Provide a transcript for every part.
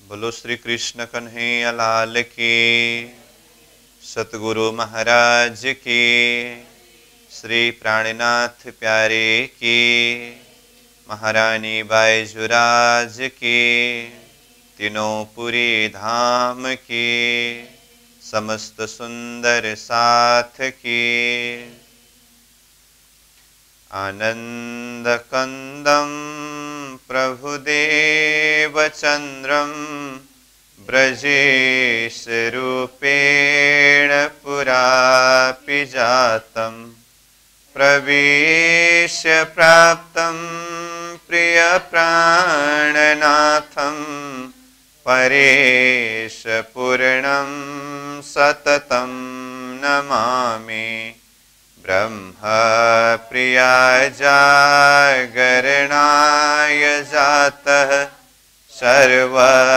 बोलो श्री कृष्ण कन्हैया लाल की, सतगुरु महाराज की, श्री प्राणनाथ प्यारे की, महारानी बाईजुराज की, तीनों पुरी धाम की, समस्त सुंदर साथ की। आनंद कंदम प्रभुदेव चंद्रम ब्रजेश रूपेण पुरापि जातं प्रवेश्य प्राप्तं प्रिय प्राणनाथं परेश पूर्णं सततं नमामि। ब्रह्म प्रियाय जागरणाय जातः सर्वस्वपाता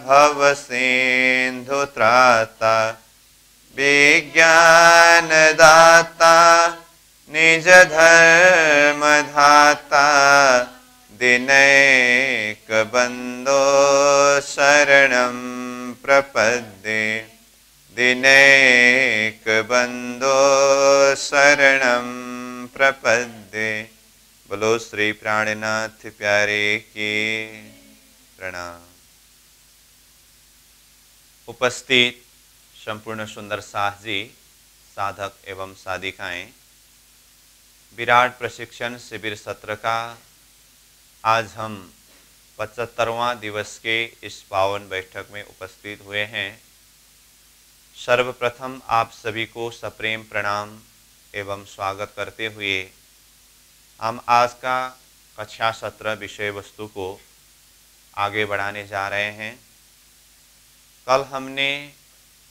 भवसिन्धुत्राता विज्ञानदाता निजधर्मधाता दिनैकबन्धो शरणं प्रपद्ये दिनैकबन्धो शरणं प्रपद्ये। बोलो श्री प्राणनाथ प्यारे की प्रणाम। उपस्थित संपूर्ण सुंदर साह जी, साधक एवं साधिकाएं, विराट प्रशिक्षण शिविर सत्र का आज हम 75वां दिवस के इस पावन बैठक में उपस्थित हुए हैं। सर्वप्रथम आप सभी को सप्रेम प्रणाम एवं स्वागत करते हुए हम आज का कक्षा सत्र विषय वस्तु को आगे बढ़ाने जा रहे हैं। कल हमने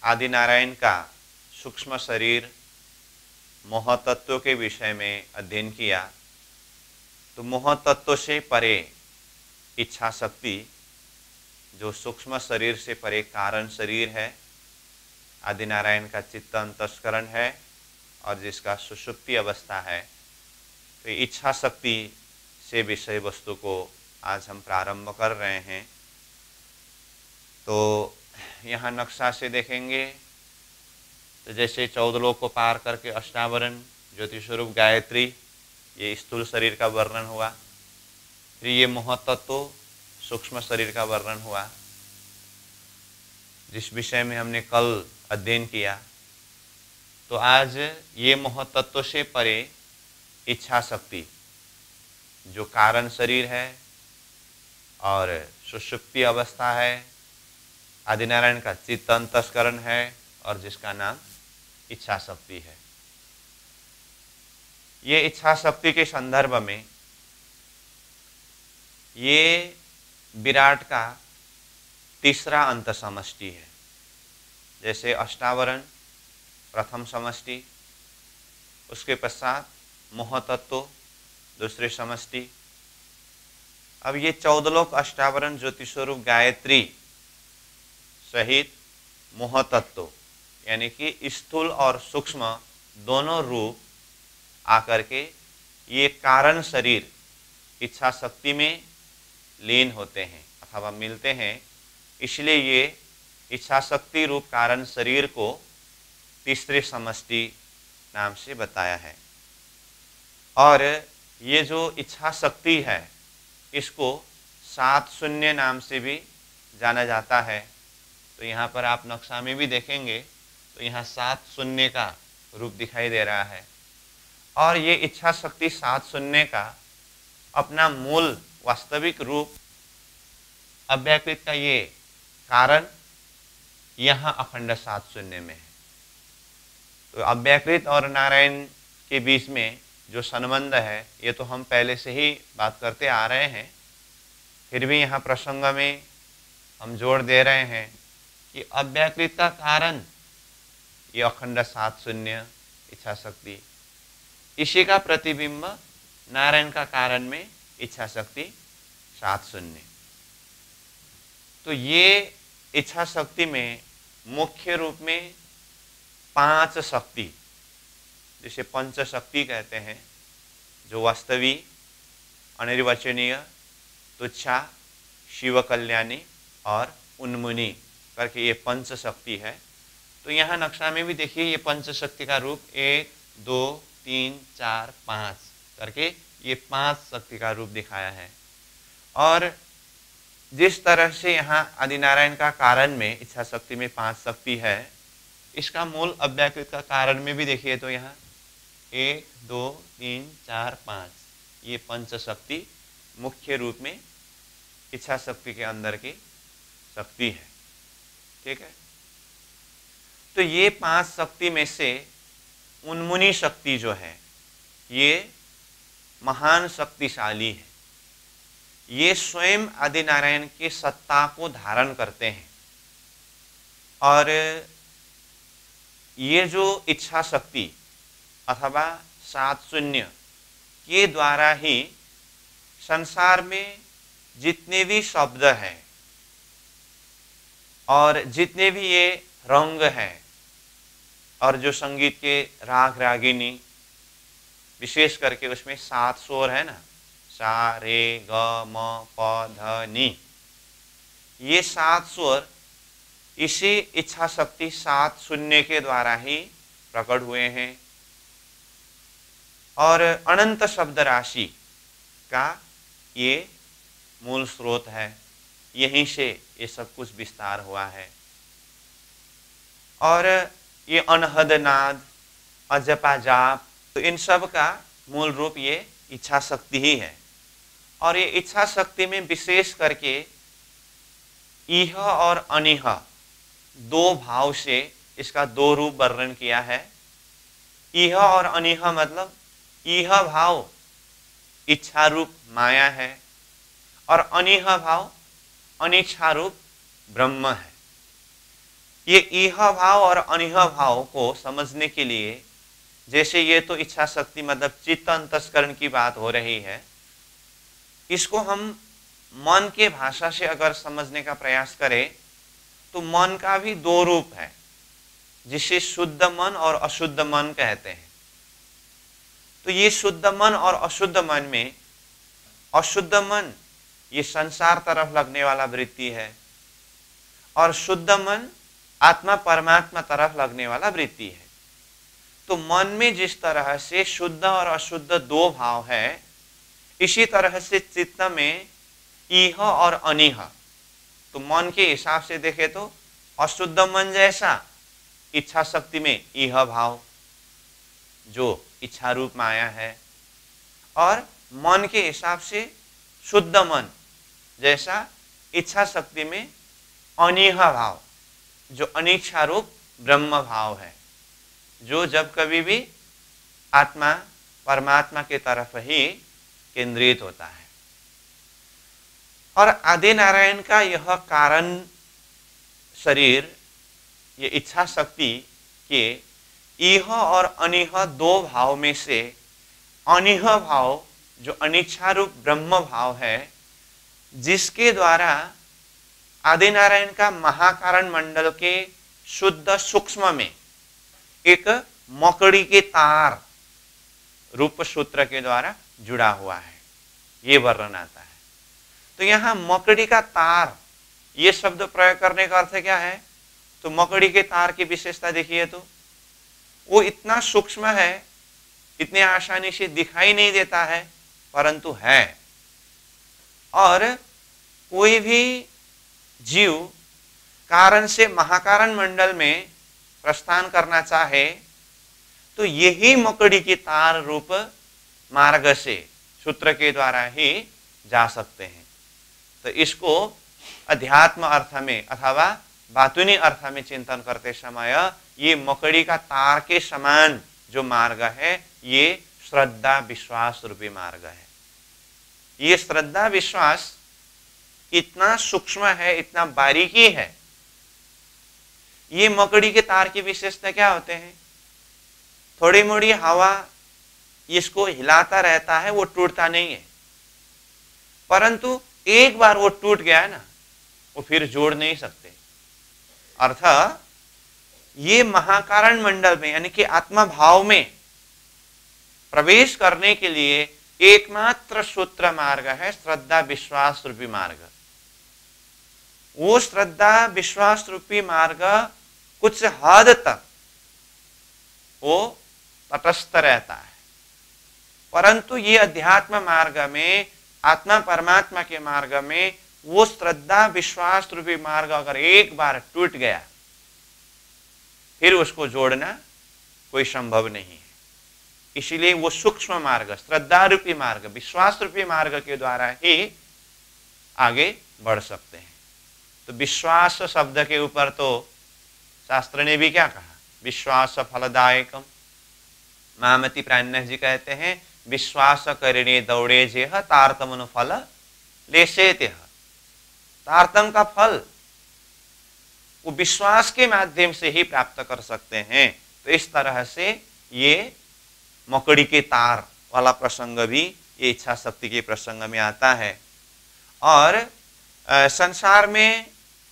आदिनारायण का सूक्ष्म शरीर मोह तत्व के विषय में अध्ययन किया। तो मोह तत्व से परे इच्छा शक्ति, जो सूक्ष्म शरीर से परे कारण शरीर है, आदिनारायण का चित्त अंतस्करण है और जिसका सुषुप्ति अवस्था है, तो इच्छा शक्ति से विषय वस्तु को आज हम प्रारंभ कर रहे हैं। तो यहाँ नक्शा से देखेंगे तो जैसे 14 लोक को पार करके अष्टावरण ज्योति स्वरूप गायत्री, ये स्थूल शरीर का वर्णन हुआ। फिर ये मोह तत्व सूक्ष्म शरीर का वर्णन हुआ, जिस विषय में हमने कल अध्ययन किया। तो आज ये मोह तत्व से परे इच्छा शक्ति, जो कारण शरीर है और सुषुप्ति अवस्था है, आदिनारायण का चित्त अंतस्करण है और जिसका नाम इच्छा शक्ति है। ये इच्छा शक्ति के संदर्भ में ये विराट का तीसरा अंत समष्टि है। जैसे अष्टावरण प्रथम समष्टि, उसके पश्चात मोह तत्व दूसरे समष्टि। अब ये 14 लोक अष्टावरण ज्योति स्वरूप गायत्री सहित मोह तत्व, यानी कि स्थूल और सूक्ष्म दोनों रूप आकर के ये कारण शरीर इच्छा शक्ति में लीन होते हैं अथवा मिलते हैं। इसलिए ये इच्छा शक्ति रूप कारण शरीर को तीसरे समष्टि नाम से बताया है। और ये जो इच्छा शक्ति है, इसको 7 शून्य नाम से भी जाना जाता है। तो यहाँ पर आप नक्शा में भी देखेंगे तो यहाँ 7 शून्य का रूप दिखाई दे रहा है। और ये इच्छा शक्ति 7 शून्य का अपना मूल वास्तविक रूप अव्याकृत का ये कारण यहाँ अखंड 7 शून्य में है। तो अव्याकृत और नारायण के बीच में जो संबंध है, ये तो हम पहले से ही बात करते आ रहे हैं। फिर भी यहाँ प्रसंग में हम जोड़ दे रहे हैं कि अव्याकृत का कारण ये अखंड 7 शून्य इच्छा शक्ति, इसी का प्रतिबिंब नारायण का कारण में इच्छा शक्ति 7 शून्य। तो ये इच्छा शक्ति में मुख्य रूप में 5 शक्ति, जिसे पंच शक्ति कहते हैं, जो वास्तविक, अनिर्वचनीय, तुच्छा, शिव कल्याणी और उन्मुनी करके ये पंच शक्ति है। तो यहाँ नक्शा में भी देखिए ये पंच शक्ति का रूप 1 2 3 4 5 करके ये 5 शक्ति का रूप दिखाया है। और जिस तरह से यहाँ आदिनारायण का कारण में इच्छा शक्ति में 5 शक्ति है, इसका मूल अव्याकृत का कारण में भी देखिए तो यहाँ 1 2 3 4 5 ये पंच शक्ति मुख्य रूप में इच्छा शक्ति के अंदर की शक्ति है। ठीक है, तो ये 5 शक्ति में से उन्मुनी शक्ति जो है ये महान शक्तिशाली है। ये स्वयं आदिनारायण की सत्ता को धारण करते हैं और ये जो इच्छा शक्ति अथवा 7 शून्य के द्वारा ही संसार में जितने भी शब्द हैं और जितने भी ये रंग हैं और जो संगीत के राग रागिनी विशेष करके उसमें 7 स्वर है ना, सा रे ग म प ध नि, ये 7 स्वर इसी इच्छा शक्ति 7 शून्य के द्वारा ही प्रकट हुए हैं और अनंत शब्द राशि का ये मूल स्रोत है। यहीं से ये सब कुछ विस्तार हुआ है और ये अनहद नाद, अजपा जाप, तो इन सब का मूल रूप ये इच्छा शक्ति ही है। और ये इच्छा शक्ति में विशेष करके इह और अनिह 2 भाव से इसका 2 रूप वर्णन किया है। इह और अनिह मतलब इह भाव इच्छा रूप माया है और अनिह भाव अनिच्छा रूप ब्रह्म है। ये इह भाव और अनिह भाव को समझने के लिए, जैसे ये तो इच्छा शक्ति मतलब चित्त अंतस्करण की बात हो रही है, इसको हम मन के भाषा से अगर समझने का प्रयास करें तो मन का भी 2 रूप है जिसे शुद्ध मन और अशुद्ध मन कहते हैं। तो ये शुद्ध मन और अशुद्ध मन में अशुद्ध मन ये संसार तरफ लगने वाला वृत्ति है और शुद्ध मन आत्मा परमात्मा तरफ लगने वाला वृत्ति है। तो मन में जिस तरह से शुद्ध और अशुद्ध 2 भाव है, इसी तरह से चित्त में इह और अनिह, तो मन के हिसाब से देखे तो अशुद्ध मन जैसा इच्छा शक्ति में इह भाव जो इच्छा रूप माया है और मन के हिसाब से शुद्ध मन जैसा इच्छा शक्ति में अनिह भाव जो अनिच्छा रूप ब्रह्म भाव है, जो जब कभी भी आत्मा परमात्मा के तरफ ही केंद्रित होता है। और आदिनारायण का यह कारण शरीर, ये इच्छा शक्ति के इह और अनिह 2 भाव में से अनिह भाव जो अनिच्छा रूप ब्रह्म भाव है, जिसके द्वारा आदिनारायण का महाकारण मंडल के शुद्ध सूक्ष्म में एक मकड़ी के तार रूप सूत्र के द्वारा जुड़ा हुआ है, ये वर्णन आता है। तो यहाँ मकड़ी का तार ये शब्द प्रयोग करने का अर्थ क्या है? तो मकड़ी के तार की विशेषता देखिए तो वो इतना सूक्ष्म है, इतने आसानी से दिखाई नहीं देता है, परंतु है। और कोई भी जीव कारण से महाकारण मंडल में प्रस्थान करना चाहे तो यही मकड़ी की तार रूप मार्ग से सूत्र के द्वारा ही जा सकते हैं। तो इसको अध्यात्म अर्थ में अथवा बातुनी अर्थ में चिंतन करते समय ये मकड़ी का तार के समान जो मार्ग है, ये श्रद्धा विश्वास रूपी मार्ग है। ये श्रद्धा विश्वास इतना सूक्ष्म है, इतना बारीकी है। ये मकड़ी के तार की विशेषता क्या होते हैं? थोड़ी मोड़ी हवा इसको हिलाता रहता है, वो टूटता नहीं है, परंतु एक बार वो टूट गया है ना, वो फिर जोड़ नहीं सकते। अर्थात ये महाकारण मंडल में यानी कि आत्मा भाव में प्रवेश करने के लिए एकमात्र सूत्र मार्ग है श्रद्धा विश्वास रूपी मार्ग। वो श्रद्धा विश्वास रूपी मार्ग कुछ हद तक वो तटस्थ रहता है, परंतु ये अध्यात्म मार्ग में, आत्मा परमात्मा के मार्ग में, वो श्रद्धा विश्वास रूपी मार्ग अगर एक बार टूट गया फिर उसको जोड़ना कोई संभव नहीं है। इसीलिए वो सूक्ष्म मार्ग, श्रद्धा रूपी मार्ग, विश्वास रूपी मार्ग के द्वारा ही आगे बढ़ सकते हैं। तो विश्वास शब्द के ऊपर तो शास्त्र ने भी क्या कहा, विश्वास फलदायकम। महामती प्राणनाथ जी कहते हैं, विश्वास करने दौड़े जेह तारतम फल लेसे तेह। तारतम का फल वो विश्वास के माध्यम से ही प्राप्त कर सकते हैं। तो इस तरह से ये मकड़ी के तार वाला प्रसंग भी ये इच्छा शक्ति के प्रसंग में आता है। और संसार में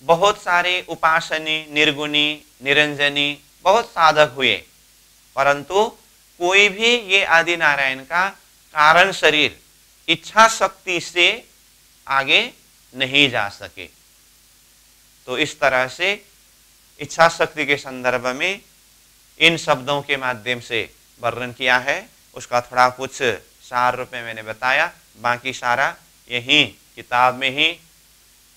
बहुत सारे उपासनी, निर्गुणी, निरंजनी बहुत साधक हुए, परंतु कोई भी ये आदि नारायण का कारण शरीर इच्छा शक्ति से आगे नहीं जा सके। तो इस तरह से इच्छा शक्ति के संदर्भ में इन शब्दों के माध्यम से वर्णन किया है। उसका थोड़ा कुछ सार रूप में मैंने बताया, बाकी सारा यही किताब में ही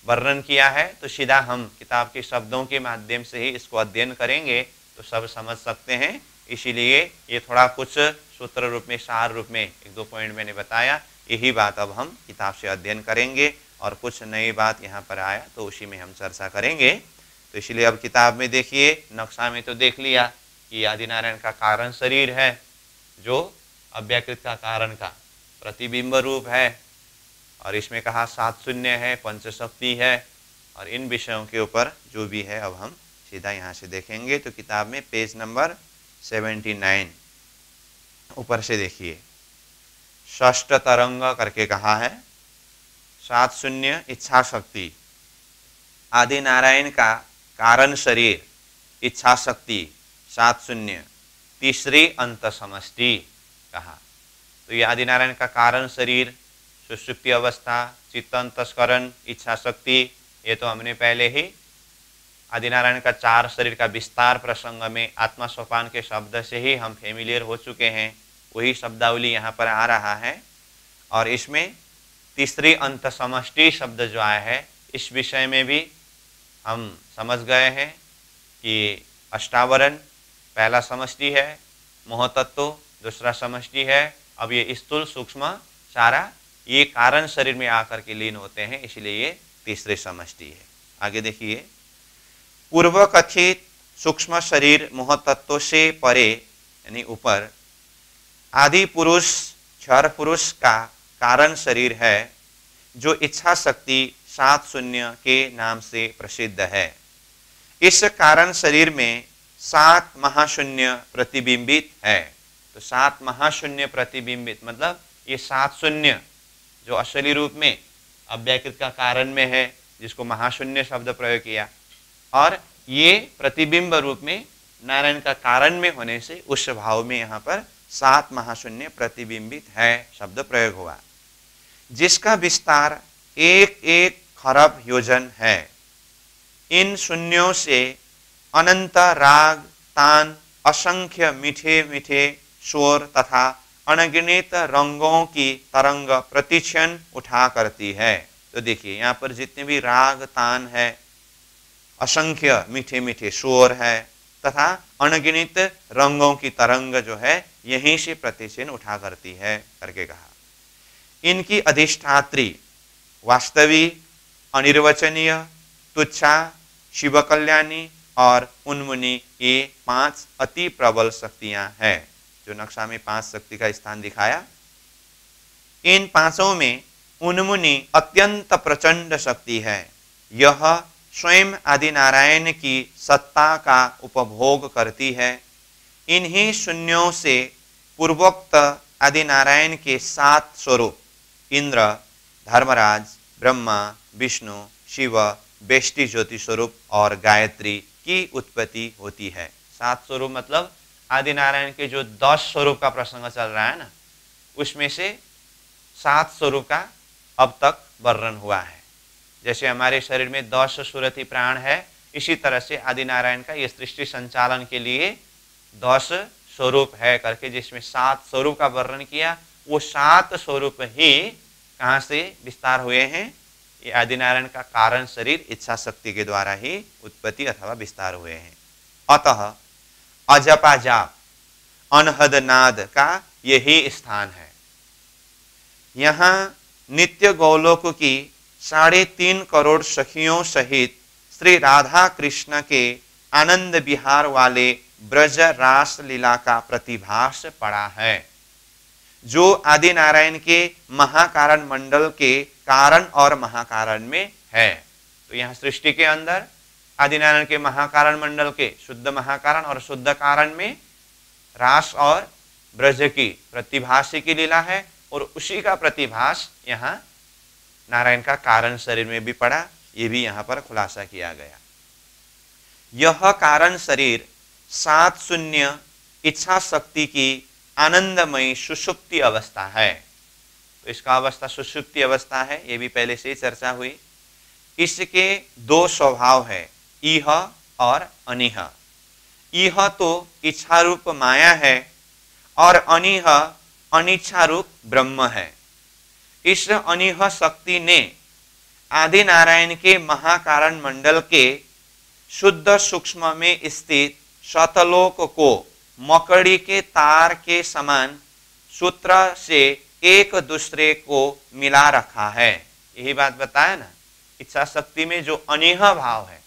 वर्णन किया है। तो सीधा हम किताब के शब्दों के माध्यम से ही इसको अध्ययन करेंगे तो सब समझ सकते हैं। इसीलिए ये थोड़ा कुछ सूत्र रूप में, सार रूप में एक दो पॉइंट मैंने बताया, यही बात अब हम किताब से अध्ययन करेंगे। और कुछ नई बात यहाँ पर आया तो उसी में हम चर्चा करेंगे। तो इसलिए अब किताब में देखिए, नक्शा में तो देख लिया कि आदि नारायण का कारण शरीर है, जो अव्याकृत का कारण का प्रतिबिंब रूप है, और इसमें कहा 7 शून्य है, पंचशक्ति है, और इन विषयों के ऊपर जो भी है अब हम सीधा यहाँ से देखेंगे। तो किताब में पेज नंबर 79 ऊपर से देखिए, षष्ठ तरंग करके कहा है, 7 शून्य इच्छा शक्ति, आदि नारायण का कारण शरीर इच्छा शक्ति 7 शून्य, तीसरी अंत समष्टि कहा। तो ये आदि नारायण का कारण शरीर, सुषुप्ति अवस्था, चित्त अंतस्करण, इच्छा शक्ति, ये तो हमने पहले ही आदि नारायण का 4 शरीर का विस्तार प्रसंग में आत्मा सोपान के शब्द से ही हम फेमिलियर हो चुके हैं। वही शब्दावली यहाँ पर आ रहा है। और इसमें तीसरी अंत समष्टि शब्द जो आया है, इस विषय में भी हम समझ गए हैं कि अष्टावरण पहला समष्टि है, मोहतत्व दूसरा समष्टि है। अब ये स्थूल सूक्ष्म सारा ये कारण शरीर में आकर के लीन होते हैं, इसलिए ये तीसरी समष्टि है। आगे देखिए, पूर्व कथित सूक्ष्म शरीर मोहतत्व से परे यानी ऊपर आदि पुरुष क्षर पुरुष का कारण शरीर है, जो इच्छा शक्ति 7 शून्य के नाम से प्रसिद्ध है। इस कारण शरीर में 7 महाशून्य प्रतिबिंबित है। तो 7 महाशून्य प्रतिबिंबित मतलब ये 7 शून्य जो असली रूप में अव्याकृत का कारण में है, जिसको महाशून्य शब्द प्रयोग किया, और ये प्रतिबिंब रूप में नारायण का कारण में होने से उस भाव में यहाँ पर 7 महाशून्य प्रतिबिंबित है शब्द प्रयोग हुआ, जिसका विस्तार 1-1 खरब योजन है। इन शून्यों से अनंत राग तान, असंख्य मीठे मीठे स्वर तथा अनगिनत रंगों की तरंग प्रतिक्षण उठा करती है। तो देखिए यहाँ पर जितने भी राग तान है, असंख्य मीठे मीठे स्वर है, तथा अनगिनत रंगों की तरंग जो है यहीं से प्रतिक्षण उठा करती है करके कहा। इनकी अधिष्ठात्री वास्तवी, अनिर्वचनीय, तुच्छा, शिव कल्याणी और उन्मुनी, ये 5 अति प्रबल शक्तियां हैं। जो नक्शा में 5 शक्ति का स्थान दिखाया, इन 5 में उन्मुनी अत्यंत प्रचंड शक्ति है। यह स्वयं आदि नारायण की सत्ता का उपभोग करती है। इन्हीं शून्यों से पूर्वोक्त आदि नारायण के 7 स्वरूप इंद्र, धर्मराज, ब्रह्मा, विष्णु, शिव, बेष्टि ज्योति स्वरूप और गायत्री की उत्पत्ति होती है। 7 स्वरूप मतलब आदि नारायण के जो 10 स्वरूप का प्रसंग चल रहा है ना, उसमें से 7 स्वरूप का अब तक वर्णन हुआ है। जैसे हमारे शरीर में 10 सुरति प्राण है, इसी तरह से आदि नारायण का ये सृष्टि संचालन के लिए 10 स्वरूप है करके, जिसमें 7 स्वरूप का वर्णन किया। वो 7 स्वरूप ही कहाँ से विस्तार हुए हैं? ये आदि नारायण का कारण शरीर इच्छा शक्ति के द्वारा ही उत्पत्ति अथवा विस्तार हुए हैं। अतः अजपा जाप अनहद नाद का यही स्थान है। यहाँ नित्य गौलोक की 3.5 करोड़ सखियों सहित श्री राधा कृष्ण के आनंद विहार वाले ब्रज रास लीला का प्रतिभास पड़ा है, जो आदि नारायण के महाकारण मंडल के कारण और महाकारण में है। तो यहाँ सृष्टि के अंदर आदि नारायण के महाकारण मंडल के शुद्ध महाकारण और शुद्ध कारण में रास और ब्रज की प्रतिभासी की लीला है, और उसी का प्रतिभास यहाँ नारायण का कारण शरीर में भी पड़ा। ये भी यहाँ पर खुलासा किया गया। यह कारण शरीर 7 शून्य इच्छा शक्ति की आनंदमयी सुषुप्ति अवस्था है। तो इसका अवस्था सुषुप्ति अवस्था है, ये भी पहले से ही चर्चा हुई। इसके 2 स्वभाव है, इह और अनिह। इह तो इच्छा रूप माया है और अनिह अनिच्छा रूप ब्रह्म है। इस अनिह शक्ति ने आदि नारायण के महाकारण मंडल के शुद्ध सूक्ष्म में स्थित शतलोक को मकड़ी के तार के समान सूत्र से एक दूसरे को मिला रखा है। यही बात बताया ना, इच्छा शक्ति में जो अनिह भाव है,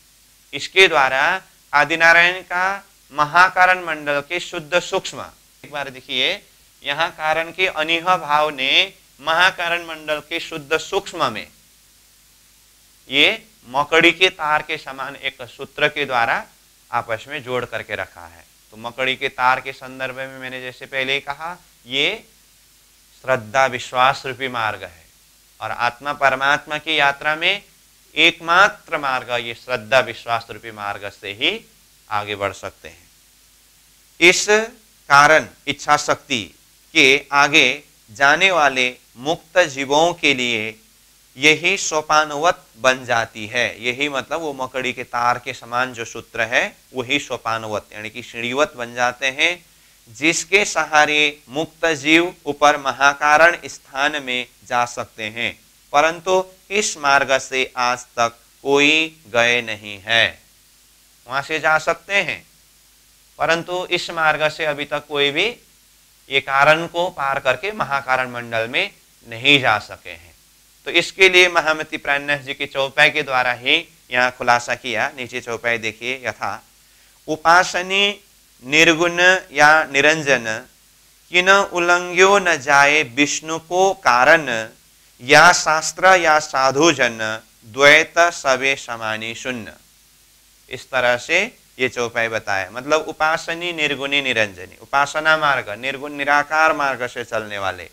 इसके द्वारा आदि नारायण का महाकारण मंडल के शुद्ध सूक्ष्म, एक बार देखिए, यहाँ कारण के अनिह भाव ने महाकारण मंडल के शुद्ध सूक्ष्म में ये मकड़ी के तार के समान एक सूत्र के द्वारा आपस में जोड़ करके रखा है। तो मकड़ी के तार के संदर्भ में मैंने जैसे पहले ही कहा, ये श्रद्धा विश्वास रूपी मार्ग है, और आत्मा परमात्मा की यात्रा में एकमात्र मार्ग ये श्रद्धा विश्वास रूपी मार्ग से ही आगे बढ़ सकते हैं। इस कारण इच्छा शक्ति के आगे जाने वाले मुक्त जीवों के लिए यही सोपानवत बन जाती है। यही मतलब वो मकड़ी के तार के समान जो सूत्र है वही सोपानवत यानी कि सीढ़ीवत बन जाते हैं, जिसके सहारे मुक्त जीव ऊपर महाकारण स्थान में जा सकते हैं। परंतु इस मार्ग से आज तक कोई गए नहीं है। वहां से जा सकते हैं, परंतु इस मार्ग से अभी तक कोई भी ये कारण को पार करके महाकारण मंडल में नहीं जा सके हैं। तो इसके लिए महामती प्राणनाथ जी की चौपाई के द्वारा ही यहाँ खुलासा किया। नीचे चौपाई देखिए, यथा उपासनी निर्गुण या निरंजन किन उल्लंघ्यो न जाए विष्णु को कारण, या शास्त्र या साधुजन द्वैत सबे समानी शून्य। इस तरह से ये चौपाई बताया। मतलब उपासनी निर्गुणी निरंजनी, उपासना मार्ग निर्गुण निराकार मार्ग से चलने वाले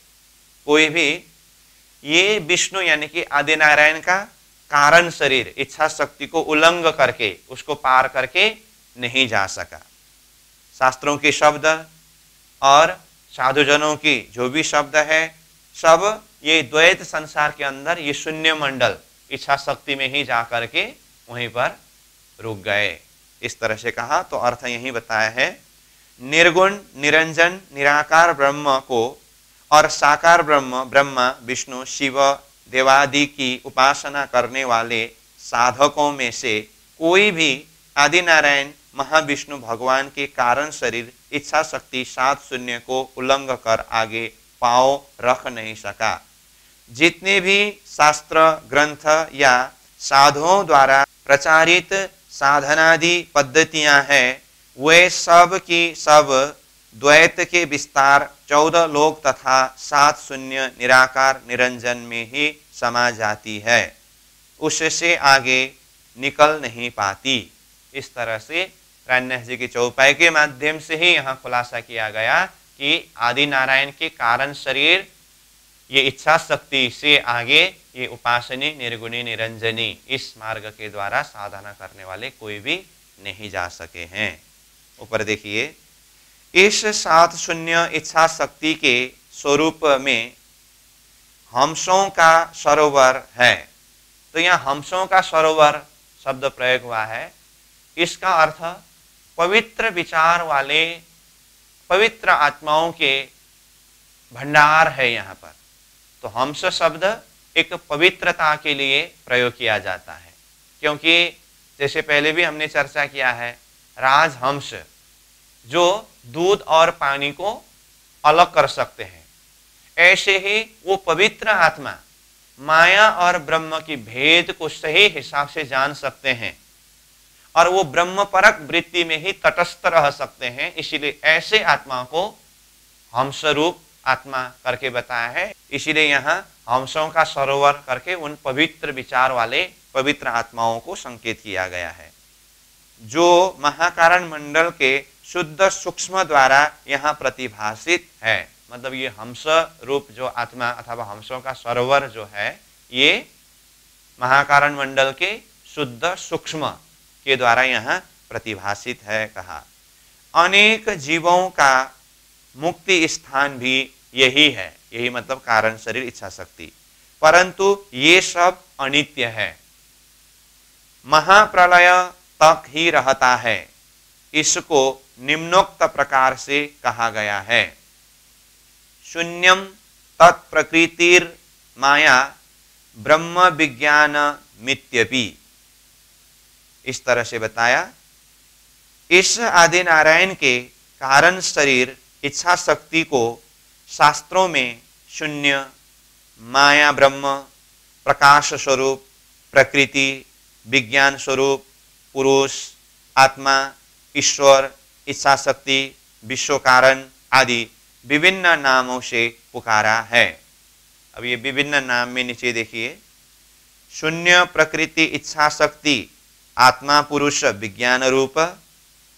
कोई भी ये विष्णु यानी कि आदि नारायण का कारण शरीर इच्छा शक्ति को उल्लंघ करके उसको पार करके नहीं जा सका। शास्त्रों के शब्द और साधुजनों की जो भी शब्द है, सब ये द्वैत संसार के अंदर ये शून्य मंडल इच्छा शक्ति में ही जा करके वहीं पर रुक गए। इस तरह से कहा तो अर्थ यही बताया है। निर्गुण निरंजन निराकार ब्रह्म को और साकार ब्रह्म ब्रह्मा विष्णु शिव देवादि की उपासना करने वाले साधकों में से कोई भी आदि नारायण महाविष्णु भगवान के कारण शरीर इच्छा शक्ति 7 शून्य को उल्लंघ कर आगे पांव रख नहीं सका। जितने भी शास्त्र ग्रंथ या साधुओं द्वारा प्रचारित साधनादि पद्धतियां हैं, वे सब की सब द्वैत के विस्तार 14 लोक तथा 7 शून्य निराकार निरंजन में ही समा जाती है, उससे आगे निकल नहीं पाती। इस तरह से प्राणनाथ जी की चौपाई के माध्यम से ही यहाँ खुलासा किया गया कि आदि नारायण के कारण शरीर ये इच्छा शक्ति से आगे ये उपासनी निर्गुणी निरंजनी इस मार्ग के द्वारा साधना करने वाले कोई भी नहीं जा सके हैं। ऊपर देखिए, इस 7 शून्य इच्छा शक्ति के स्वरूप में हंसों का सरोवर है। तो यहाँ हंसों का सरोवर शब्द प्रयोग हुआ है, इसका अर्थ पवित्र विचार वाले पवित्र आत्माओं के भंडार है यहाँ पर। तो हंस शब्द एक पवित्रता के लिए प्रयोग किया जाता है, क्योंकि जैसे पहले भी हमने चर्चा किया है, राजहंस जो दूध और पानी को अलग कर सकते हैं, ऐसे ही वो पवित्र आत्मा माया और ब्रह्म की भेद को सही हिसाब से जान सकते हैं और वो ब्रह्मपरक वृत्ति में ही तटस्थ रह सकते हैं। इसीलिए ऐसे आत्मा को हंस रूप आत्मा करके बताया है। इसीलिए यहाँ हंसों का सरोवर करके उन पवित्र विचार वाले पवित्र आत्माओं को संकेत किया गया है, जो महाकारण मंडल के शुद्ध सूक्ष्म द्वारा यहाँ प्रतिभाषित है। मतलब ये हंस रूप जो आत्मा अथवा हंसों का सरोवर जो है, ये महाकारण मंडल के शुद्ध सूक्ष्म के द्वारा यहाँ प्रतिभाषित है कहा। अनेक जीवों का मुक्ति स्थान भी यही है, यही मतलब कारण शरीर इच्छा शक्ति, परंतु ये सब अनित्य है, महाप्रलय तक ही रहता है। इसको निम्नोक्त प्रकार से कहा गया है, शून्यम तत्प्रकृतिर माया ब्रह्म विज्ञान मित्यपि। इस तरह से बताया, इस आदि नारायण के कारण शरीर इच्छा शक्ति को शास्त्रों में शून्य, माया ब्रह्म, प्रकाश स्वरूप, प्रकृति, विज्ञान स्वरूप, पुरुष, आत्मा, ईश्वर, इच्छा शक्ति, विश्व कारण आदि विभिन्न नामों से पुकारा है। अब ये विभिन्न नाम में नीचे देखिए, शून्य प्रकृति इच्छा शक्ति, आत्मा पुरुष विज्ञान रूप,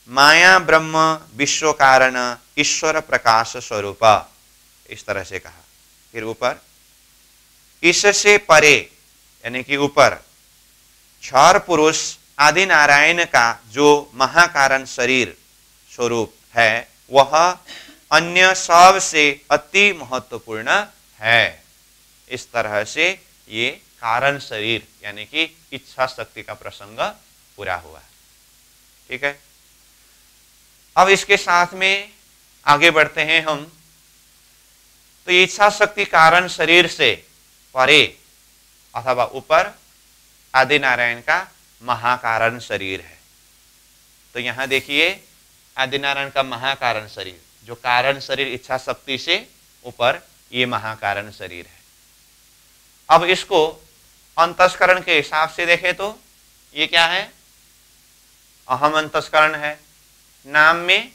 माया ब्रह्म विश्व कारण ईश्वर प्रकाश स्वरूप, इस तरह से कहा। फिर ऊपर, इससे परे यानी कि ऊपर क्षर पुरुष आदि नारायण का जो महाकारण शरीर स्वरूप है, वह अन्य सब से अति महत्वपूर्ण है। इस तरह से ये कारण शरीर यानी कि इच्छा शक्ति का प्रसंग पूरा हुआ। ठीक है, अब इसके साथ में आगे बढ़ते हैं हम। तो इच्छा शक्ति कारण शरीर से परे अथवा ऊपर आदि नारायण का महाकारण शरीर है। तो यहां देखिए, आदि नारायण का महाकारण शरीर, जो कारण शरीर इच्छा शक्ति से ऊपर, ये महाकारण शरीर है। अब इसको अंतस्करण के हिसाब से देखें तो ये क्या है, अहम अंतस्करण है। नाम में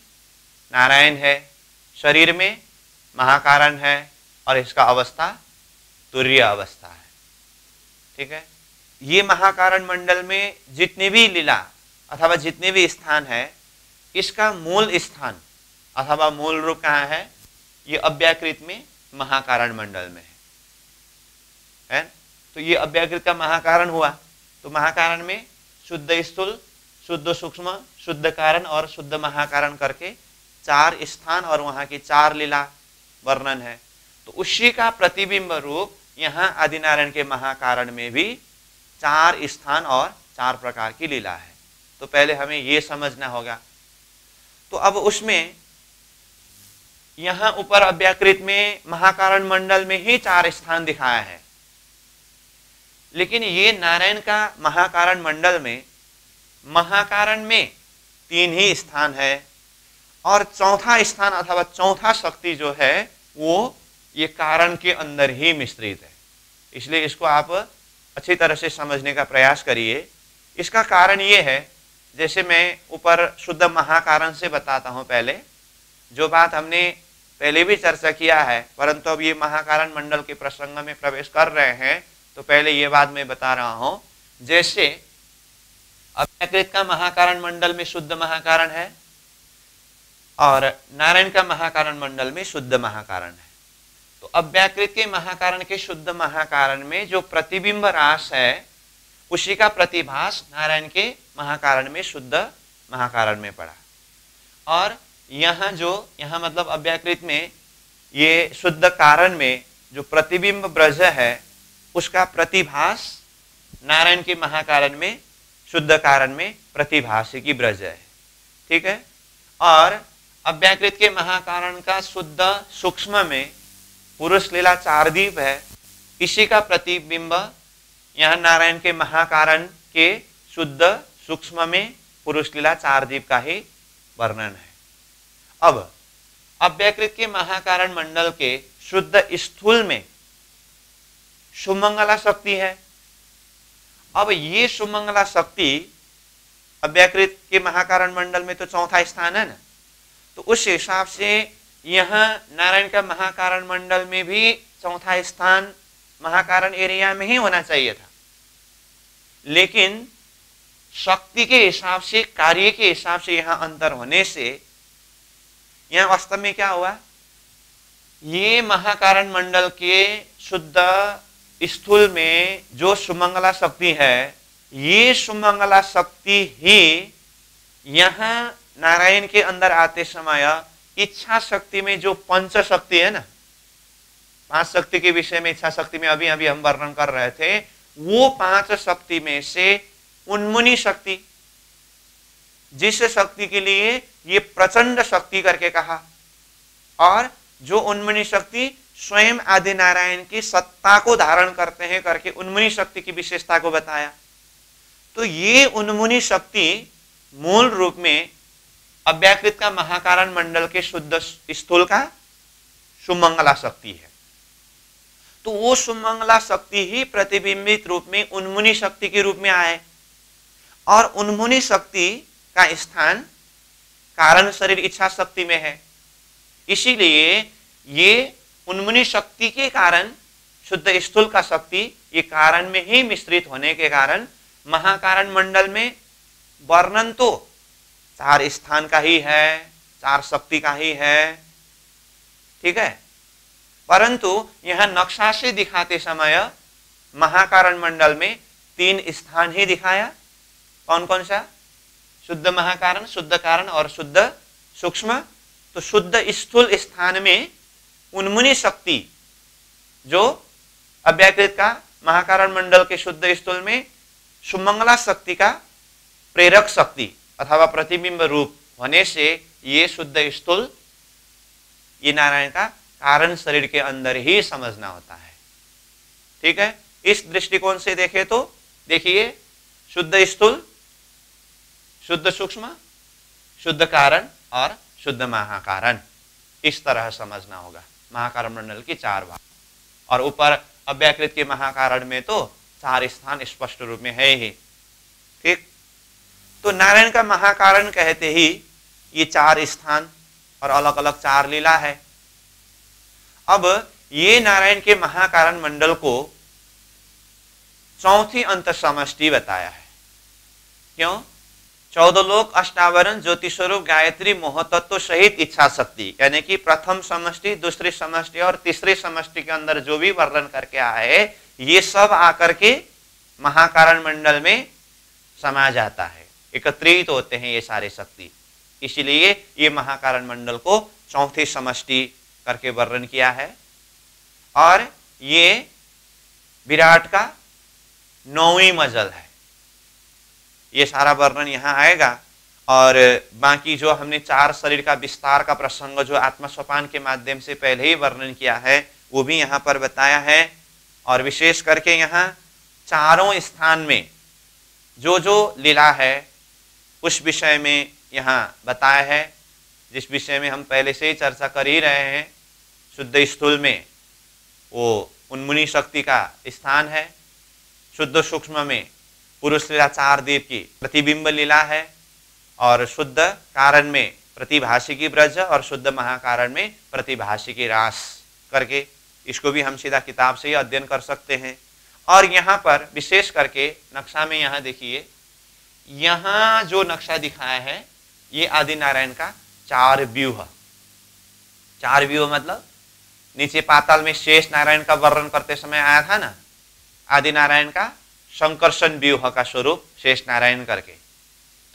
नारायण है, शरीर में महाकारण है और इसका अवस्था तुर्य अवस्था है। ठीक है, ये महाकारण मंडल में जितने भी लीला अथवा जितने भी स्थान है, इसका मूल स्थान अथवा मूल रूप कहाँ है, ये अव्याकृत में महाकारण मंडल में है। तो ये अव्याकृत का महाकारण हुआ। तो महाकारण में शुद्ध स्थूल, शुद्ध सूक्ष्म, शुद्ध कारण और शुद्ध महाकारण करके 4 स्थान और वहां की 4 लीला वर्णन है। तो उसी का प्रतिबिंब रूप यहाँ आदिनारायण के महाकारण में भी 4 स्थान और 4 प्रकार की लीला है। तो पहले हमें ये समझना होगा। तो अब उसमें यहाँ ऊपर अव्याकृत में महाकारण मंडल में ही 4 स्थान दिखाया है, लेकिन ये नारायण का महाकारण मंडल में महाकारण में 3 ही स्थान है और चौथा स्थान अथवा चौथा शक्ति जो है वो ये कारण के अंदर ही मिश्रित है। इसलिए इसको आप अच्छी तरह से समझने का प्रयास करिए। इसका कारण ये है, जैसे मैं ऊपर शुद्ध महाकारण से बताता हूँ, पहले जो बात हमने पहले भी चर्चा किया है, परंतु अब ये महाकारण मंडल के प्रसंग में प्रवेश कर रहे हैं, तो पहले ये बात मैं बता रहा हूँ। जैसे अव्याकृत का महाकारण मंडल में शुद्ध महाकारण है और नारायण का महाकारण मंडल में शुद्ध महाकारण है। तो अव्याकृत के महाकारण के शुद्ध महाकारण में जो प्रतिबिंब रास है, उसी का प्रतिभास नारायण के महाकारण में शुद्ध महाकारण में पड़ा। और यहाँ मतलब अव्याकृत में ये शुद्ध कारण में जो प्रतिबिंब ब्रज है, उसका प्रतिभास नारायण के महाकारण में, शुद्ध कारण में प्रतिभाषिकी ब्रज है। ठीक है। और अव्याकृत के महाकारण का शुद्ध सूक्ष्म में पुरुष लीला चारदीप है। इसी का प्रतिबिंब यहाँ नारायण के महाकारण के शुद्ध सूक्ष्म में पुरुष लीला चारदीप का ही वर्णन है। अब अव्याकृत के महाकारण मंडल के शुद्ध स्थूल में सुमंगला शक्ति है। अब ये सुमंगला शक्ति अव्याकृत के महाकारण मंडल में तो चौथा स्थान है ना, तो उस हिसाब से यहाँ नारायण का महाकारण मंडल में भी चौथा स्थान महाकारण एरिया में ही होना चाहिए था। लेकिन शक्ति के हिसाब से, कार्य के हिसाब से यहाँ अंतर होने से यहाँ वास्तव में क्या हुआ, ये महाकारण मंडल के शुद्ध स्थूल में जो सुमंगला शक्ति है, ये सुमंगला शक्ति ही यहाँ नारायण के अंदर आते समय इच्छा शक्ति में जो पंच शक्ति है ना, 5 शक्ति के विषय में इच्छा शक्ति में अभी अभी हम वर्णन कर रहे थे, वो 5 शक्ति में से उन्मुनी शक्ति, जिस शक्ति के लिए ये प्रचंड शक्ति करके कहा, और जो उन्मुनी शक्ति स्वयं आदि नारायण की सत्ता को धारण करते हैं करके उन्मुनी शक्ति की विशेषता को बताया। तो ये उन्मुनी शक्ति मूल रूप में अव्याकृत का महाकारण मंडल के शुद्ध स्थूल का सुमंगला शक्ति है। तो वो सुमंगला शक्ति ही प्रतिबिंबित रूप में उन्मुनी शक्ति के रूप में आए, और उन्मुनी शक्ति का स्थान कारण शरीर इच्छा शक्ति में है। इसीलिए ये उन्मुनी शक्ति के कारण शुद्ध स्थूल का शक्ति ये कारण में ही मिश्रित होने के कारण महाकारण मंडल में वर्णन तो 4 स्थान का ही है, 4 शक्ति का ही है। ठीक है। परंतु यह नक्शा से दिखाते समय महाकारण मंडल में 3 स्थान ही दिखाया। कौन कौन सा? शुद्ध महाकारण, शुद्ध कारण और शुद्ध सूक्ष्म। तो शुद्ध स्थूल स्थान में उन्मुनी शक्ति जो अव्याकृत का महाकारण मंडल के शुद्ध स्थूल में सुमंगला शक्ति का प्रेरक शक्ति अथवा प्रतिबिंब रूप होने से ये शुद्ध स्थूल ये नारायण का कारण शरीर के अंदर ही समझना होता है। ठीक है। इस दृष्टिकोण से देखें तो देखिए, शुद्ध स्थूल, शुद्ध सूक्ष्म, शुद्ध कारण और शुद्ध महाकारण, इस तरह समझना होगा महाकारण मंडल की 4 भाग। और ऊपर अव्याकृत के महाकारण में तो 4 स्थान स्पष्ट रूप में है ही। ठीक। तो नारायण का महाकारण कहते ही ये 4 स्थान और अलग अलग 4 लीला है। अब ये नारायण के महाकारण मंडल को चौथी अंत समष्टि बताया है। क्यों? 14 लोक, अष्टावरण, ज्योति स्वरूप, गायत्री, मोहतत्व सहित इच्छा शक्ति, यानी कि प्रथम समष्टि, दूसरी समष्टि और तीसरी समष्टि के अंदर जो भी वर्णन करके आए, ये सब आकर के महाकारण मंडल में समा जाता है, एकत्रित होते हैं ये सारे शक्ति। इसलिए ये महाकारण मंडल को चौथी समष्टि करके वर्णन किया है। और ये विराट का 9वीं मजल है। ये सारा वर्णन यहाँ आएगा। और बाकी जो हमने 4 शरीर का विस्तार का प्रसंग जो आत्मसोपान के माध्यम से पहले ही वर्णन किया है, वो भी यहाँ पर बताया है। और विशेष करके यहाँ चारों स्थान में जो जो लीला है उस विषय में यहाँ बताया है, जिस विषय में हम पहले से ही चर्चा कर ही रहे हैं। शुद्ध स्थूल में वो उन्मुनी शक्ति का स्थान है, शुद्ध सूक्ष्म में पुरुष लीला 4 दीप की प्रतिबिंब लीला है, और शुद्ध कारण में प्रतिभाषिकी ब्रज और शुद्ध महाकारण में प्रतिभाषिकी रास करके, इसको भी हम सीधा किताब से ही अध्ययन कर सकते हैं। और यहाँ पर विशेष करके नक्शा में यहाँ देखिए, यहाँ जो नक्शा दिखाया है ये आदि नारायण का 4 व्यूह। 4 व्यूह मतलब नीचे पाताल में शेष नारायण का वर्णन करते समय आया था ना, आदि नारायण का संकर्षण व्यूह का स्वरूप शेष नारायण करके।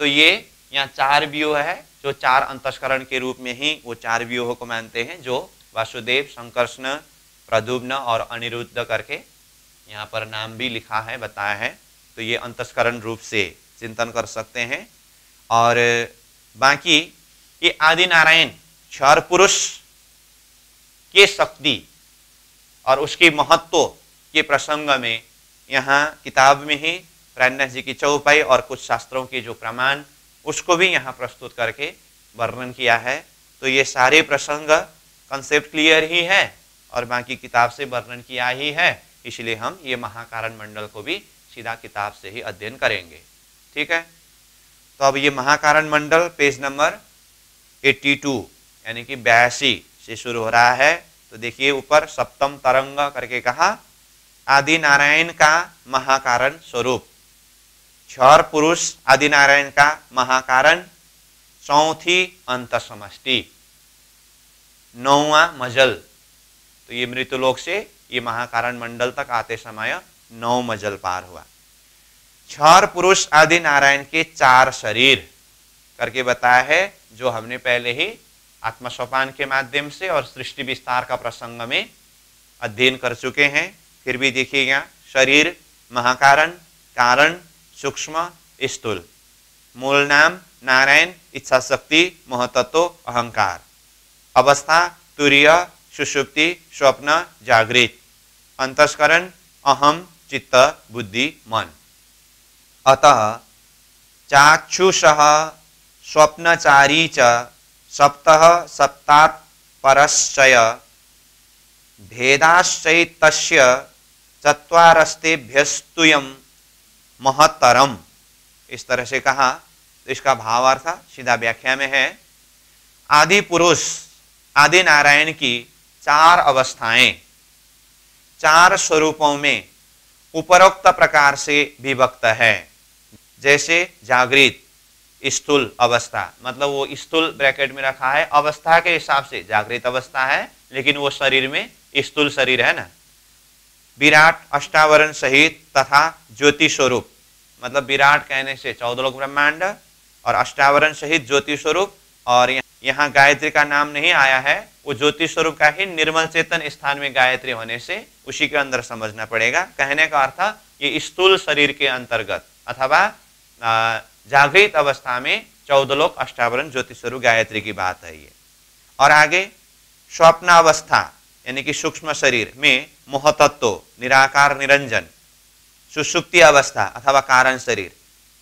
तो ये यहाँ 4 व्यूह है, जो 4 अंतस्करण के रूप में ही वो 4 व्यूह को मानते हैं, जो वासुदेव, संकर्षण, प्रद्युम्न और अनिरुद्ध करके यहाँ पर नाम भी लिखा है, बताया है। तो ये अंतस्करण रूप से चिंतन कर सकते हैं। और बाकी ये आदि नारायण क्षर पुरुष के शक्ति और उसके महत्व के प्रसंग में यहाँ किताब में ही प्राणनाथ जी की चौपाई और कुछ शास्त्रों के जो प्रमाण उसको भी यहाँ प्रस्तुत करके वर्णन किया है। तो ये सारे प्रसंग कंसेप्ट क्लियर ही है और बाकी किताब से वर्णन किया ही है, इसलिए हम ये महाकारण मंडल को भी सीधा किताब से ही अध्ययन करेंगे। ठीक है, तो अब ये महाकारण मंडल पेज नंबर 82 यानी कि 82 से शुरू हो रहा है। तो देखिए ऊपर सप्तम तरंग करके कहा, आदि नारायण का महाकारण स्वरूप, क्षर पुरुष आदि नारायण का महाकारण, चौथी अंत समष्टि, 9वां मजल। तो ये मृत्युलोक से ये महाकारण मंडल तक आते समय 9 मजल पार हुआ। क्षर पुरुष आदि नारायण के 4 शरीर करके बताया है, जो हमने पहले ही आत्मसोपान के माध्यम से और सृष्टि विस्तार का प्रसंग में अध्ययन कर चुके हैं। फिर भी देखिएगा, शरीर महाकारण, कारण सूक्ष्म स्थूल, मूल नाम नारायण, इच्छा शक्ति महतत्व अहंकार, अवस्था तुरीय सुषुप्ति स्वप्न जागृत, अंतस्करण अहम चित्त बुद्धि मन। अतः चाक्षुषः स्वप्नचारी च सप्तः सप्तात् परश्चय भेदाश्चैतस्य चत्वारस्तेभ्यस्तुयम् महत्तरम। इस तरह से कहा। तो इसका भावार्थ सीधा व्याख्या में है, आदि पुरुष आदि नारायण की 4 अवस्थाएं 4 स्वरूपों में उपरोक्त प्रकार से विभक्त है। जैसे जागृत स्थूल अवस्था, मतलब वो स्थूल ब्रैकेट में रखा है, अवस्था के हिसाब से जागृत अवस्था है, लेकिन वो शरीर में स्थूल शरीर है ना। विराट अष्टावरण सहित तथा ज्योति स्वरूप, मतलब विराट कहने से 14 लोक ब्रह्मांड और अष्टावरण सहित ज्योति स्वरूप। और यहाँ गायत्री का नाम नहीं आया है, वो ज्योति स्वरूप का ही निर्मल चेतन स्थान में गायत्री होने से उसी के अंदर समझना पड़ेगा। कहने का अर्थ ये स्थूल शरीर के अंतर्गत अथवा जागृत अवस्था में 14 लोक अष्टावरण ज्योति स्वरूप गायत्री की बात है ये। और आगे स्वप्न अवस्था यानी कि सूक्ष्म शरीर में मोहतत्व निराकार निरंजन, सुषुप्ति अवस्था अथवा कारण शरीर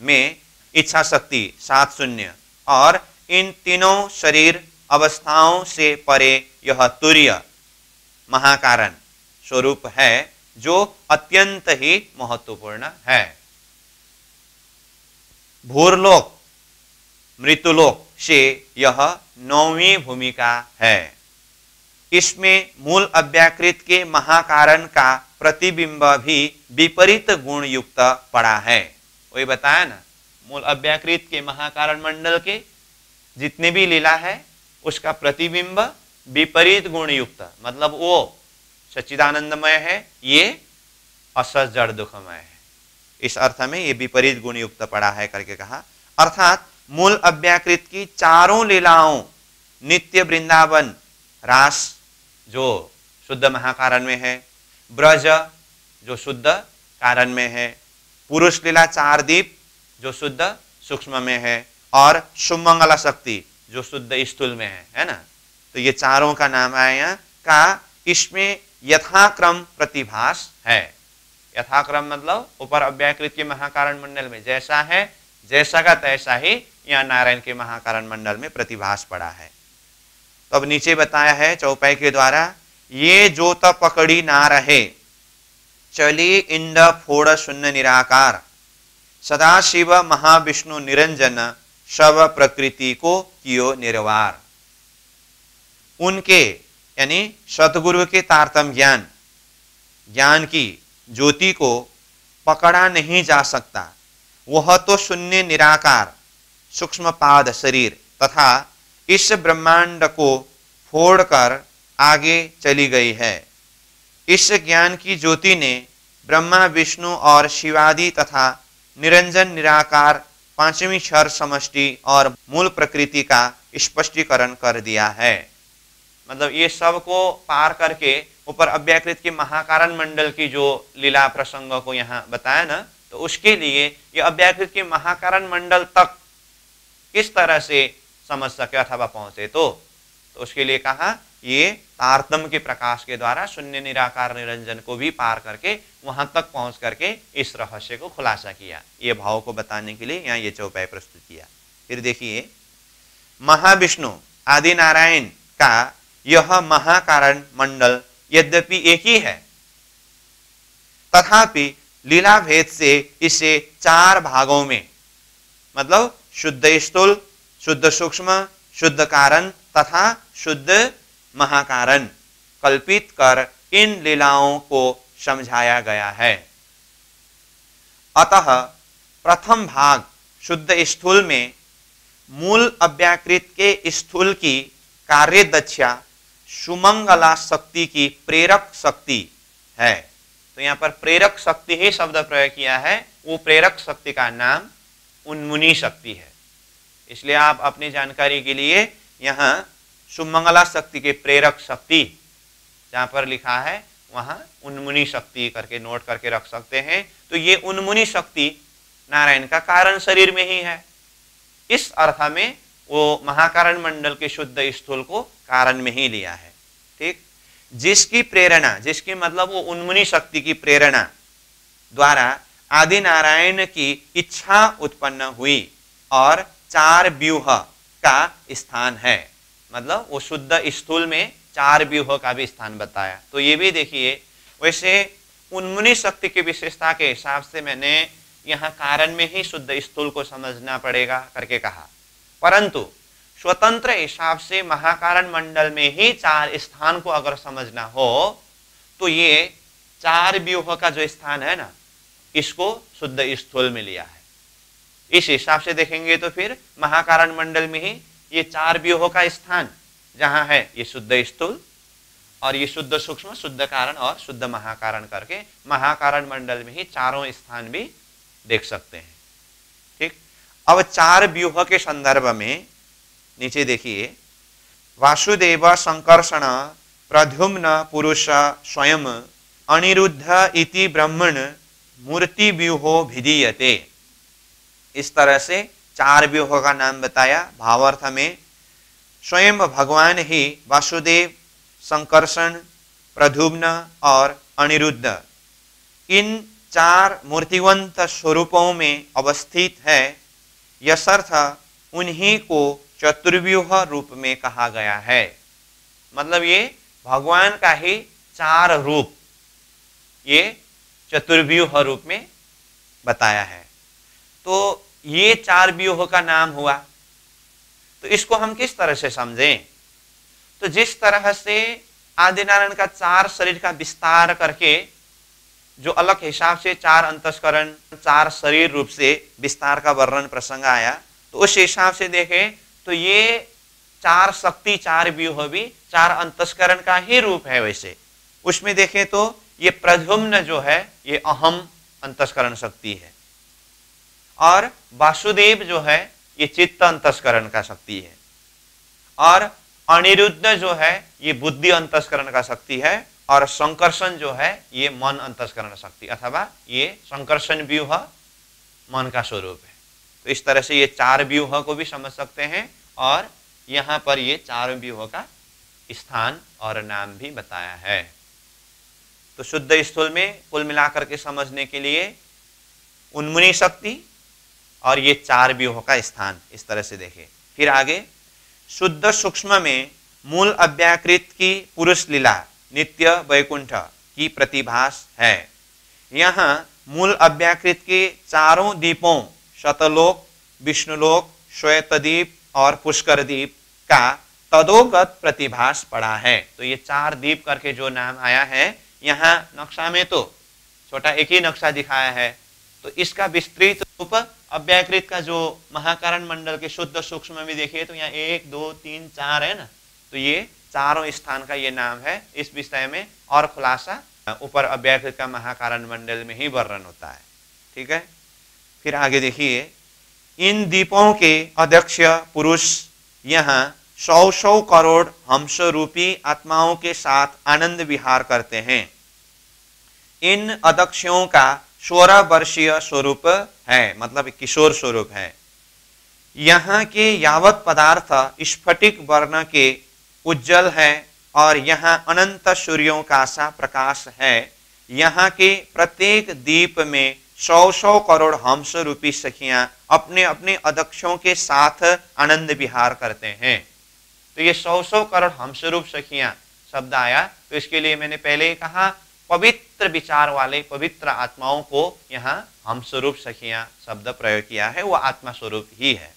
में इच्छा शक्ति 7 शून्य, और इन तीनों शरीर अवस्थाओं से परे यह तुर्य महाकारण स्वरूप है, जो अत्यंत ही महत्वपूर्ण है। भूरलोक मृत्युलोक से यह 9वीं भूमिका है। इसमें मूल अव्याकृत के महाकारण का प्रतिबिंब भी विपरीत गुण युक्त पड़ा है। वही बताया ना, मूल अव्याकृत के महाकारण मंडल के जितने भी लीला है उसका प्रतिबिंब विपरीत गुण युक्त, मतलब वो सच्चिदानंदमय है, ये असत जड़ दुखमय है। इस अर्थ में ये विपरीत गुण युक्त पड़ा है करके कहा। अर्थात मूल अव्याकृत की 4 लीलाओं नित्य वृंदावन रास जो शुद्ध महाकारण में है, ब्रज जो शुद्ध कारण में है, पुरुष लीला 4 दीप जो शुद्ध सूक्ष्म में है, और सुमंगला शक्ति जो शुद्ध स्थूल में है ना। तो ये 4 का नाम आया का इसमें यथाक्रम प्रतिभास है। यथाक्रम मतलब ऊपर अव्याकृत के महाकारण मंडल में जैसा है, जैसा का तैसा ही यहाँ नारायण के महाकारण मंडल में प्रतिभास पड़ा है। तो अब नीचे बताया है चौपाई के द्वारा, ये जोत पकड़ी ना रहे चली इंड फोड़ शून्य निराकार, सदाशिव महाविष्णु निरंजन शव प्रकृति को कियो निर्वार। उनके यानी सतगुरु के तारतम ज्ञान की ज्योति को पकड़ा नहीं जा सकता। वह तो शून्य निराकार सूक्ष्म पाद शरीर तथा इस ब्रह्मांड को फोड़कर आगे चली गई है। इस ज्ञान की ज्योति ने ब्रह्मा विष्णु और शिवादि तथा निरंजन निराकार 5वीं क्षर समष्टि और मूल प्रकृति का स्पष्टीकरण कर दिया है। मतलब ये सब को पार करके ऊपर अव्याकृत के महाकारण मंडल की जो लीला प्रसंगों को यहाँ बताया ना, तो उसके लिए ये अव्याकृत के महाकारण मंडल तक किस तरह से समझ सके अथवा पहुंचे, तो उसके लिए कहा ये तारतम्य के प्रकाश के द्वारा शून्य निराकार निरंजन को भी पार करके वहां तक पहुंच करके इस रहस्य को खुलासा किया। ये भाव को बताने के लिए यहाँ ये चौपाई प्रस्तुत किया। फिर देखिए, महाविष्णु आदि नारायण का यह महाकारण मंडल यद्यपि एक ही है, तथापि लीला भेद से इसे 4 भागों में, मतलब शुद्ध स्थूल, शुद्ध सूक्ष्म, शुद्ध कारण तथा शुद्ध महाकारण कल्पित कर इन लीलाओं को समझाया गया है। अतः प्रथम भाग शुद्ध स्थूल में मूल अव्याकृत के स्थूल की कार्य दक्षा सुमंगला शक्ति की प्रेरक शक्ति है। तो यहाँ पर प्रेरक शक्ति ही शब्द प्रयोग किया है। वो प्रेरक शक्ति का नाम उन्मुनी शक्ति है। इसलिए आप अपनी जानकारी के लिए यहाँ सुमंगला शक्ति के प्रेरक शक्ति जहाँ पर लिखा है वहाँ उन्मुनी शक्ति करके नोट करके रख सकते हैं। तो ये उन्मुनी शक्ति नारायण का कारण शरीर में ही है। इस अर्थ में वो महाकारण मंडल के शुद्ध स्थूल को कारण में ही लिया है। ठीक, जिसकी प्रेरणा, जिसकी मतलब वो उन्मुनी शक्ति की प्रेरणा द्वारा आदि नारायण की इच्छा उत्पन्न हुई और 4 व्यूह का स्थान है। मतलब वो शुद्ध स्थूल में 4 व्यूह का भी स्थान बताया। तो ये भी देखिए, वैसे उन्मुनी शक्ति की विशेषता के हिसाब से मैंने यहाँ कारण में ही शुद्ध स्थूल को समझना पड़ेगा करके कहा, परंतु स्वतंत्र हिसाब से महाकारण मंडल में ही 4 स्थान को अगर समझना हो तो ये 4 व्यूह का जो स्थान है ना, इसको शुद्ध स्थूल में लिया है। इस हिसाब से देखेंगे तो फिर महाकारण मंडल में ही ये 4 व्यूहों का स्थान जहां है, ये शुद्ध स्थूल और ये शुद्ध सूक्ष्म, शुद्ध कारण और शुद्ध महाकारण करके महाकारण मंडल में ही 4 स्थान भी देख सकते हैं। ठीक, अब 4 व्यूह के संदर्भ में नीचे देखिए, वासुदेव संकर्षण प्रद्युम्न पुरुष स्वयं अनिरुद्ध इति ब्रह्मण मूर्ति व्यूहो भिधीयते। इस तरह से 4 व्यूहों का नाम बताया। भावार्थ में स्वयं भगवान ही वासुदेव, संकर्षण, प्रद्युम्न और अनिरुद्ध इन 4 मूर्तिवंत स्वरूपों में अवस्थित है। यसर्थ उन्हीं को चतुर्व्यूह रूप में कहा गया है। मतलब ये भगवान का ही 4 रूप ये चतुर्व्यूह रूप में बताया है। तो ये 4 व्यूह का नाम हुआ। तो इसको हम किस तरह से समझें? तो जिस तरह से आदिनारायण का 4 शरीर का विस्तार करके जो अलग हिसाब से 4 अंतस्करण 4 शरीर रूप से विस्तार का वर्णन प्रसंग आया, तो उस हिसाब से देखें तो ये 4 शक्ति 4 व्यूह भी 4 अंतस्करण का ही रूप है। वैसे उसमें देखें तो ये प्रद्युम्न जो है ये अहम अंतस्करण शक्ति है और वासुदेव जो है ये चित्त अंतस्करण का शक्ति है और अनिरुद्ध जो है ये बुद्धि अंतस्करण का शक्ति है और संकर्षण जो है ये मन अंतस्करण शक्ति अथवा ये संकर्षण व्यूह मन का स्वरूप है। तो इस तरह से ये 4 व्यूह को भी समझ सकते हैं और यहाँ पर ये 4 व्यूह का स्थान और नाम भी बताया है। तो शुद्ध स्थूल में कुल मिलाकर के समझने के लिए उन्मुनी शक्ति और ये 4 व्यूह का स्थान इस तरह से देखें। फिर आगे शुद्ध सूक्ष्म में मूल अव्याकृत की पुरुष लीला नित्य वैकुंठ की प्रतिभास है। यहाँ मूल अव्याकृत के 4 दीपों शतलोक, विष्णुलोक, श्वेतदीप और पुष्करदीप का तदोगत प्रतिभास पड़ा है। तो ये 4 दीप करके जो नाम आया है, यहाँ नक्शा में तो छोटा एक ही नक्शा दिखाया है, तो इसका विस्तृत रूप अव्याकृत का जो महाकारण मंडल के शुद्ध सूक्ष्म में देखिए तो यहाँ 1 2 3 4 है ना, तो ये 4 स्थान का ये नाम है। इस विषय में और खुलासा ऊपर अव्याकृत का महाकारण मंडल में ही वर्णन होता है। ठीक है, फिर आगे देखिए, इन दीपों के अध्यक्ष पुरुष यहाँ 100 करोड़ हंस रूपी आत्माओं के साथ आनंद विहार करते हैं। इन अध्यक्षों का 16 वर्षीय स्वरूप है, मतलब किशोर स्वरूप है। यहाँ के यावत पदार्थ स्फटिक वर्ण के उज्जवल है और यहाँ अनंत सूर्यों का सा प्रकाश है। यहाँ के प्रत्येक दीप में 100 करोड़ हंस रूपी सखियां अपने अपने अध्यक्षों के साथ आनंद विहार करते हैं। तो ये 100 करोड़ हंस रूप सखियां शब्द आया, तो इसके लिए मैंने पहले ही कहा पवित्र विचार वाले पवित्र आत्माओं को यहाँ हंसरूप सखियां शब्द प्रयोग किया है, वो आत्मा स्वरूप ही है।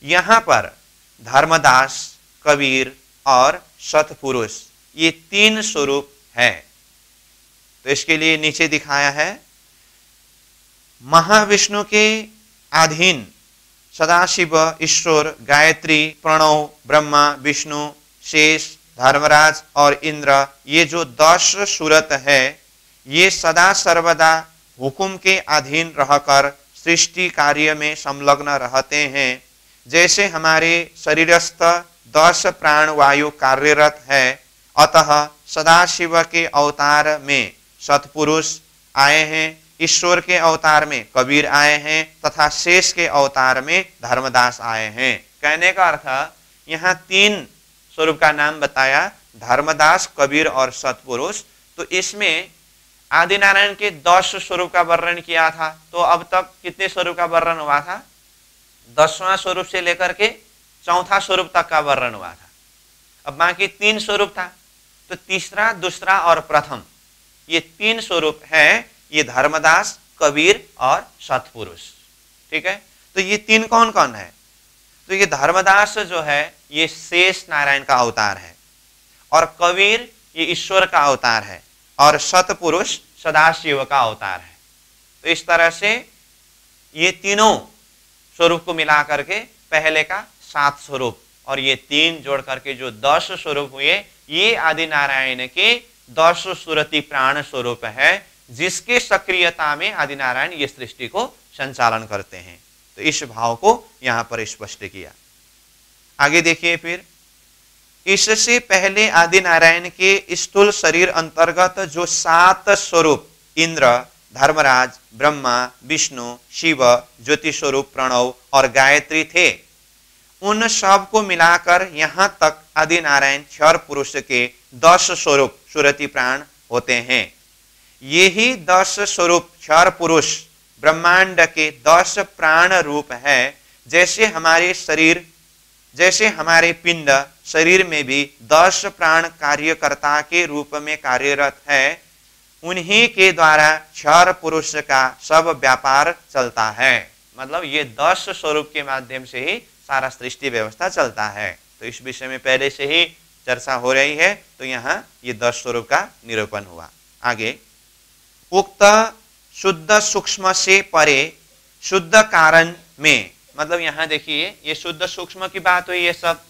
यहाँ पर धर्मदास, कबीर और सतपुरुष ये 3 स्वरूप है। तो इसके लिए नीचे दिखाया है महाविष्णु के अधीन सदाशिव, ईश्वर, गायत्री, प्रणव, ब्रह्मा, विष्णु, शेष, धर्मराज और इंद्र, ये जो 10 सूरत है, ये सदा सर्वदा हुकुम के अधीन रहकर सृष्टि कार्य में संलग्न रहते हैं। जैसे हमारे शरीरस्थ 10 प्राण वायु कार्यरत है, अतः सदाशिव के अवतार में सतपुरुष आए हैं, ईश्वर के अवतार में कबीर आए हैं तथा शेष के अवतार में धर्मदास आए हैं। कहने का अर्थ यहाँ 3 स्वरूप का नाम बताया, धर्मदास, कबीर और सतपुरुष। तो इसमें आदिनारायण के 10 स्वरूप का वर्णन किया था, तो अब तक कितने स्वरूप का वर्णन हुआ था? 10वां स्वरूप से लेकर के 4था स्वरूप तक का वर्णन हुआ था। अब बाकी 3 स्वरूप था, तो तीसरा, दूसरा और प्रथम, ये 3 स्वरूप है, ये धर्मदास, कबीर और सतपुरुष। ठीक है, तो ये 3 कौन कौन है? तो ये धर्मदास जो है ये शेष नारायण का अवतार है, और कबीर ये ईश्वर का अवतार है, और सतपुरुष सदाशिव का अवतार है। तो इस तरह से ये तीनों स्वरूप को मिला करके पहले का 7 स्वरूप, और ये 3 जोड़ करके जो 10 स्वरूप हुए, ये आदि नारायण के 10 सुरति प्राण स्वरूप है, जिसके सक्रियता में आदि नारायण ये सृष्टि को संचालन करते हैं। तो इस भाव को यहां पर स्पष्ट किया। आगे देखिए, फिर इससे पहले आदि नारायण के स्थूल शरीर अंतर्गत जो 7 स्वरूप इंद्र, धर्मराज, ब्रह्मा, विष्णु, शिव, ज्योति स्वरूप प्रणव और गायत्री थे, उन सब को मिलाकर यहां तक आदि नारायण क्षर पुरुष के 10 स्वरूप सुरति प्राण होते हैं। यही 10 स्वरूप क्षर पुरुष ब्रह्मांड के 10 प्राण रूप है। जैसे हमारे शरीर, जैसे हमारे पिंड शरीर में भी 10 प्राण कार्यकर्ता के रूप में कार्यरत है, उन्हीं के द्वारा क्षर पुरुष का सब व्यापार चलता है। मतलब ये 10 स्वरूप के माध्यम से ही सारा सृष्टि व्यवस्था चलता है। तो इस विषय में पहले से ही चर्चा हो रही है, तो यहाँ ये 10 स्वरूप का निरूपण हुआ। आगे, उक्त शुद्ध सूक्ष्म से परे शुद्ध कारण में, मतलब यहाँ देखिए ये शुद्ध सूक्ष्म की बात हुई ये सब,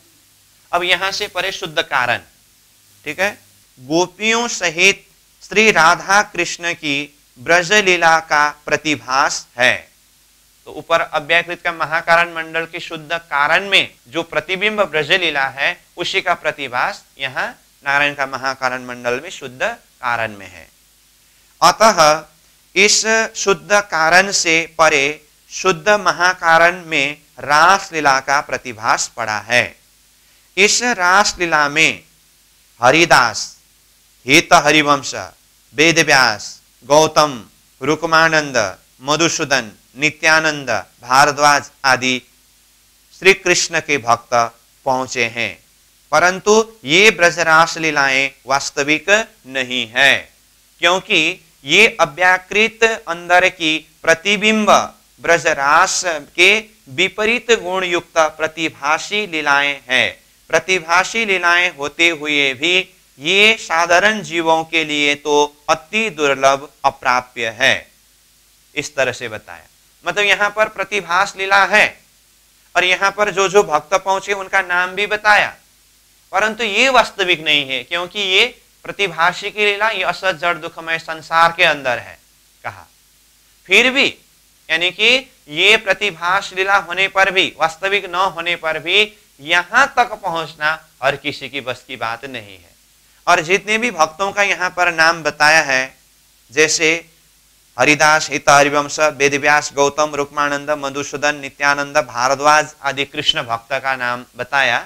अब यहाँ से परे शुद्ध कारण। ठीक है, गोपियों सहित श्री राधा कृष्ण की ब्रज लीला का प्रतिभास है। तो ऊपर अव्याकृत का महाकारण मंडल के शुद्ध कारण में जो प्रतिबिंब ब्रज लीला है, उसी का प्रतिभास यहाँ नारायण का महाकारण मंडल में शुद्ध कारण में है। अतः इस शुद्ध कारण से परे शुद्ध महाकारण में रास लीला का प्रतिभास पड़ा है। इस रास लीला में हरिदास, हित हरिवंश, वेदव्यास, गौतम, रुक्मानंद, मधुसूदन, नित्यानंद, भारद्वाज आदि श्री कृष्ण के भक्त पहुंचे हैं, परंतु ये ब्रजरास लीलाएं वास्तविक नहीं है, क्योंकि ये अव्याकृत अंदर की प्रतिबिंब ब्रजरास के विपरीत गुण युक्त प्रतिभासी लीलाएं हैं। प्रतिभासी लीलाएं होते हुए भी ये साधारण जीवों के लिए तो अति दुर्लभ, अप्राप्य है। इस तरह से बताया, मतलब यहाँ पर प्रतिभास लीला है, और यहाँ पर जो जो भक्त पहुंचे उनका नाम भी बताया, परंतु ये वास्तविक नहीं है, क्योंकि ये प्रतिभासी की लीला ये असत जड़ दुखमय संसार के अंदर है कहा। फिर भी यानी कि ये प्रतिभास लीला होने पर भी, वास्तविक न होने पर भी यहां तक पहुंचना हर किसी की बस की बात नहीं है। और जितने भी भक्तों का यहाँ पर नाम बताया है, जैसे हरिदास, हित, हरिवंश, वेदव्यास, गौतम, रुक्मानंद, मधुसूदन, नित्यानंद, भारद्वाज आदि कृष्ण भक्त का नाम बताया।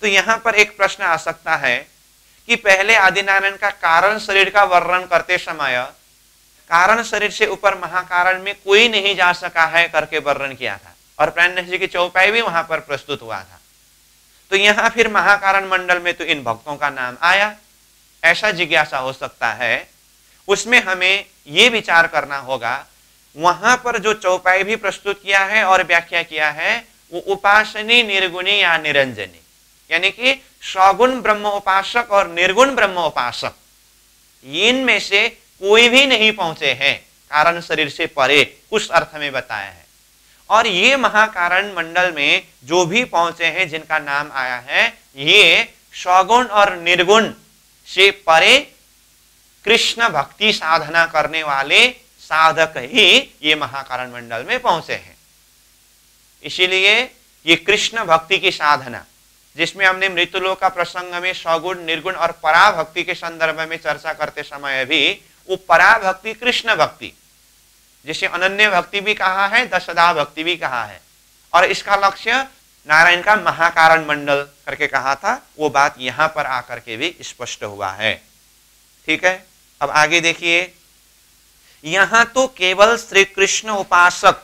तो यहाँ पर एक प्रश्न आ सकता है कि पहले आदिनारायण का कारण शरीर का वर्णन करते समय कारण शरीर से ऊपर महाकारण में कोई नहीं जा सका है करके वर्णन किया था और प्राणनाथ जी की चौपाई भी वहां पर प्रस्तुत हुआ था। तो यहाँ फिर महाकारण मंडल में तो इन भक्तों का नाम आया, ऐसा जिज्ञासा हो सकता है। उसमें हमें ये विचार करना होगा, वहां पर जो चौपाई भी प्रस्तुत किया है और व्याख्या किया है वो उपासनी, निर्गुणी या निरंजनी, यानी कि सगुण ब्रह्म उपासक और निर्गुण ब्रह्म उपासक, इनमें से कोई भी नहीं पहुंचे हैं कारण शरीर से परे, उस अर्थ में बताया है। और ये महाकारण मंडल में जो भी पहुंचे हैं जिनका नाम आया है, ये सगुण और निर्गुण से परे कृष्ण भक्ति साधना करने वाले साधक ही ये महाकारण मंडल में पहुंचे हैं। इसीलिए ये कृष्ण भक्ति की साधना, जिसमें हमने मृत्युलोक का प्रसंग में सगुण, निर्गुण और पराभक्ति के संदर्भ में चर्चा करते समय भी वो पराभक्ति कृष्ण भक्ति, जिसे अनन्य भक्ति भी कहा है, दशदा भक्ति भी कहा है, और इसका लक्ष्य नारायण का महाकारण मंडल करके कहा था, वो बात यहां पर आकर के भी स्पष्ट हुआ है। ठीक है, अब आगे देखिए, यहां तो केवल श्री कृष्ण उपासक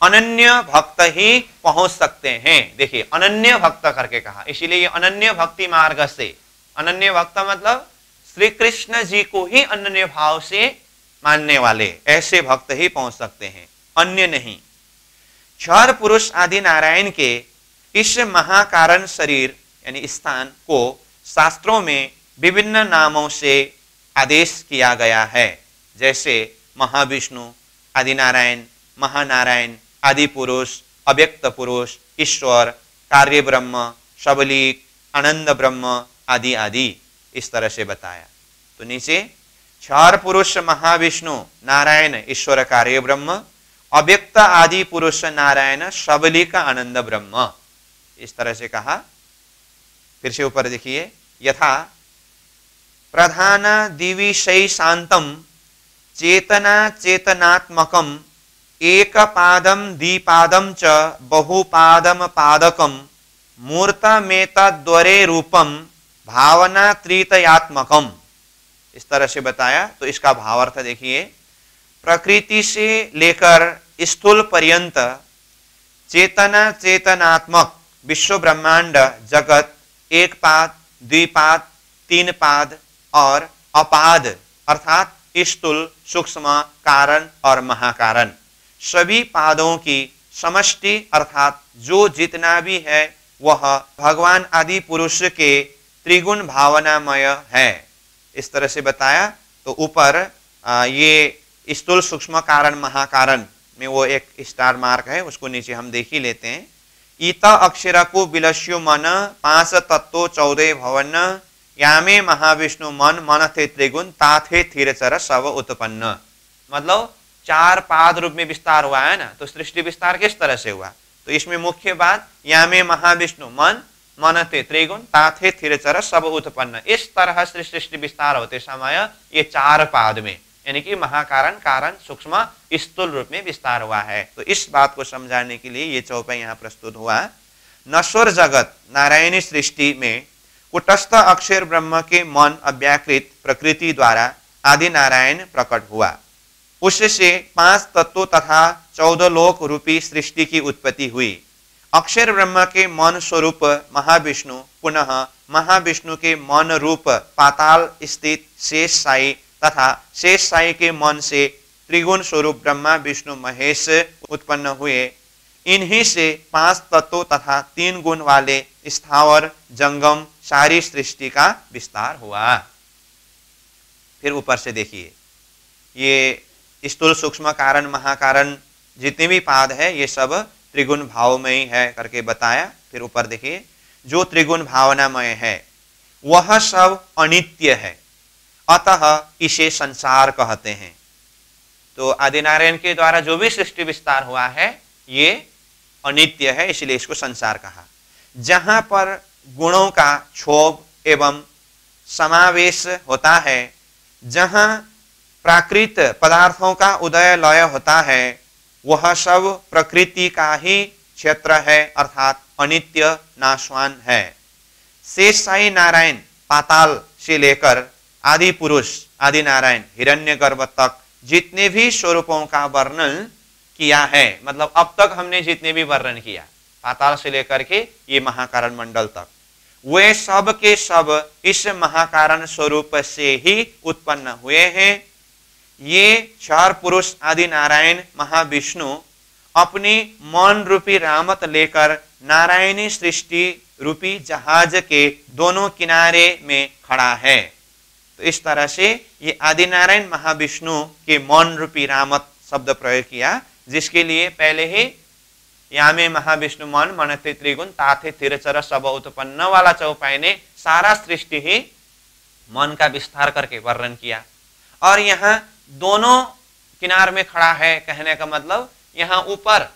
अनन्य भक्त ही पहुंच सकते हैं। देखिए, अनन्य भक्त करके कहा, इसीलिए ये अनन्य भक्ति मार्ग से, अनन्य भक्त मतलब श्री कृष्ण जी को ही अनन्य भाव से मानने वाले, ऐसे भक्त ही पहुंच सकते हैं, अन्य नहीं। क्षर पुरुष आदि नारायण के इस महाकारण शरीर यानी स्थान को शास्त्रों में विभिन्न नामों से आदेश किया गया है, जैसे महाविष्णु, आदि नारायण, महानारायण, आदि पुरुष, अव्यक्त पुरुष, ईश्वर, कार्य ब्रह्म, सबलीक, आनंद ब्रह्म आदि आदि, इस तरह से बताया। तो नीचे क्षर पुरुष महाविष्णु नारायण ईश्वर कार्य ब्रह्म, अव्यक्त आदि पुरुष नारायण सबलीक आनंद ब्रह्म, इस तरह से कहा। फिर से ऊपर देखिए, यथा प्रधान दिविशै शांतम चेतना चेतनात्मकम एक पादम द्विपादम च बहुपादम पादकम मूर्तमेतद्वरे रूपम भावना त्रितयात्मकम, इस तरह से बताया। तो इसका भावार्थ देखिए, प्रकृति से लेकर स्थूल पर्यंत चेतना चेतनात्मक विश्व ब्रह्मांड जगत एक पाद, द्विपाद, तीन पाद और अपाद अर्थात स्थूल, सूक्ष्म, कारण और महाकारण, सभी पादों की समष्टि अर्थात जो जितना भी है वह भगवान आदि पुरुष के त्रिगुण भावनामय है, इस तरह से बताया। तो ऊपर ये स्थूल, सूक्ष्म, कारण, महाकारण में वो एक स्टार मार्क है, उसको नीचे हम देख ही लेते हैं। ईता अक्षर को बिलस्यो मन 5 तत्व 14 भवन यामे महाविष्णु मन मन थे त्रिगुण ताथे थिरचर सब उत्पन्न, मतलब 4 पाद रूप में विस्तार हुआ है ना। तो सृष्टि विस्तार किस तरह से हुआ, तो इसमें मुख्य बात यामे महाविष्णु मन मनते त्रिगुण ताथे थिरचर सब उत्पन्न, इस तरह से सृष्टि विस्तार होते समय ये 4 पाद में यानी कि महाकारण, कारण, सूक्ष्म, स्थूल रूप में विस्तार हुआ है। तो इस बात को समझाने के लिए ये चौपाई यहाँ प्रस्तुत हुआ। नश्वर जगत नारायणी सृष्टि में कुटस्थ अक्षर ब्रह्म के मन अव्याकृत प्रकृति द्वारा आदि नारायण प्रकट हुआ, उससे 5 तत्व तथा 14 लोक रूपी सृष्टि की उत्पत्ति हुई। अक्षर ब्रह्म के मन स्वरूप महाविष्णु पुनः महाविष्णु के मन रूप पाताल स्थित शेष साई तथा शेष साई के मन से त्रिगुण स्वरूप ब्रह्मा विष्णु महेश उत्पन्न हुए। इन्हीं से 5 तत्व तथा 3 गुण वाले स्थावर जंगम सारी सृष्टि का विस्तार हुआ। फिर ऊपर से देखिए, ये स्थूल, सूक्ष्म, कारण, महाकारण जितने भी पाद है ये सब त्रिगुण भावमय ही है करके बताया। फिर ऊपर देखिए, जो त्रिगुण भावनामय है वह सब अनित्य है, अतः इसे संसार कहते हैं। तो आदिनारायण के द्वारा जो भी सृष्टि विस्तार हुआ है ये अनित्य है, इसलिए इसको संसार कहा। जहां पर गुणों का क्षोभ एवं समावेश होता है, जहां प्राकृत पदार्थों का उदय लय होता है वह सब प्रकृति का ही क्षेत्र है, अर्थात अनित्य नाशवान है। शेष साई नारायण पाताल से लेकर आदि पुरुष आदि नारायण हिरण्यगर्भ तक जितने भी स्वरूपों का वर्णन किया है, मतलब अब तक हमने जितने भी वर्णन किया पाताल से लेकर के ये महाकारण मंडल तक, वे सब के सब इस महाकारण स्वरूप से ही उत्पन्न हुए हैं। ये चार पुरुष आदि नारायण महाविष्णु अपनी मन रूपी रामत लेकर नारायणी सृष्टि रूपी जहाज के दोनों किनारे में खड़ा है। तो इस तरह से ये आदि नारायण महाविष्णु के मन रूपी रामत शब्द प्रयोग किया, जिसके लिए पहले ही यामे महाविष्णु मन मनते त्रिगुण ताथे तिरचर सब उत्पन्न वाला चौपाई ने सारा सृष्टि ही मन का विस्तार करके वर्णन किया। और यहाँ दोनों किनार में खड़ा है, कहने का मतलब यहाँ ऊपर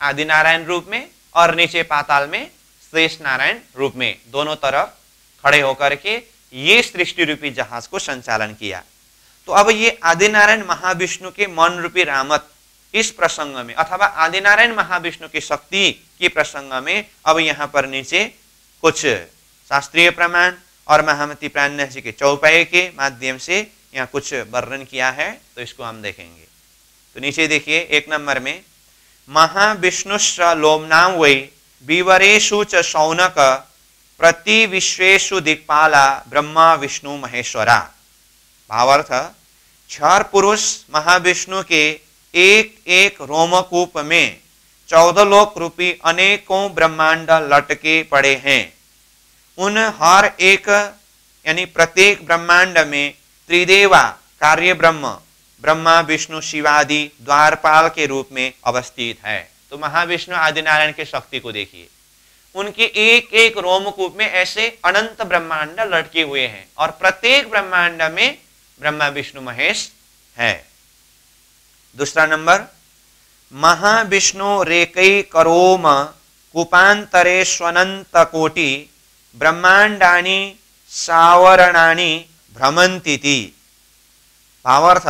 आदि नारायण रूप में और नीचे पाताल में शेष नारायण रूप में, दोनों तरफ खड़े होकर के ये सृष्टि रूपी जहाज को संचालन किया। तो अब ये आदि नारायण महाविष्णु के मन रूपी रामत इस प्रसंग में अथवा आदि नारायण महाविष्णु की शक्ति के प्रसंग में अब यहाँ पर नीचे कुछ शास्त्रीय प्रमाण और महामती प्राणनाथ जी के चौपाई के माध्यम से यहाँ कुछ वर्णन किया है, तो इसको हम देखेंगे। तो नीचे देखिए 1 नंबर में महाविष्णुश्च लोमनाम वै विवरेषु च शौनक प्रति विश्वेषु दिक्पाला ब्रह्मा विष्णु महेश्वरा। भावार्थ, चार पुरुष महाविष्णु के एक एक रोमकूप में 14 लोक रूपी अनेकों ब्रह्मांड लटके पड़े हैं। उन हर एक यानी प्रत्येक ब्रह्मांड में त्रिदेवा कार्य ब्रह्म ब्रह्मा विष्णु शिवादि द्वारपाल के रूप में अवस्थित है। तो महाविष्णु आदि नारायण की शक्ति को देखिए, उनके एक एक रोमकूप में ऐसे अनंत ब्रह्मांड लटके हुए हैं और प्रत्येक ब्रह्मांड में ब्रह्मा विष्णु महेश है। दूसरा नंबर, महाविष्णु रेकै करोम कूपांतरे स्वनंत कोटि ब्रह्मांडानि सावरणानि भ्रमंतीति। भावार्थ,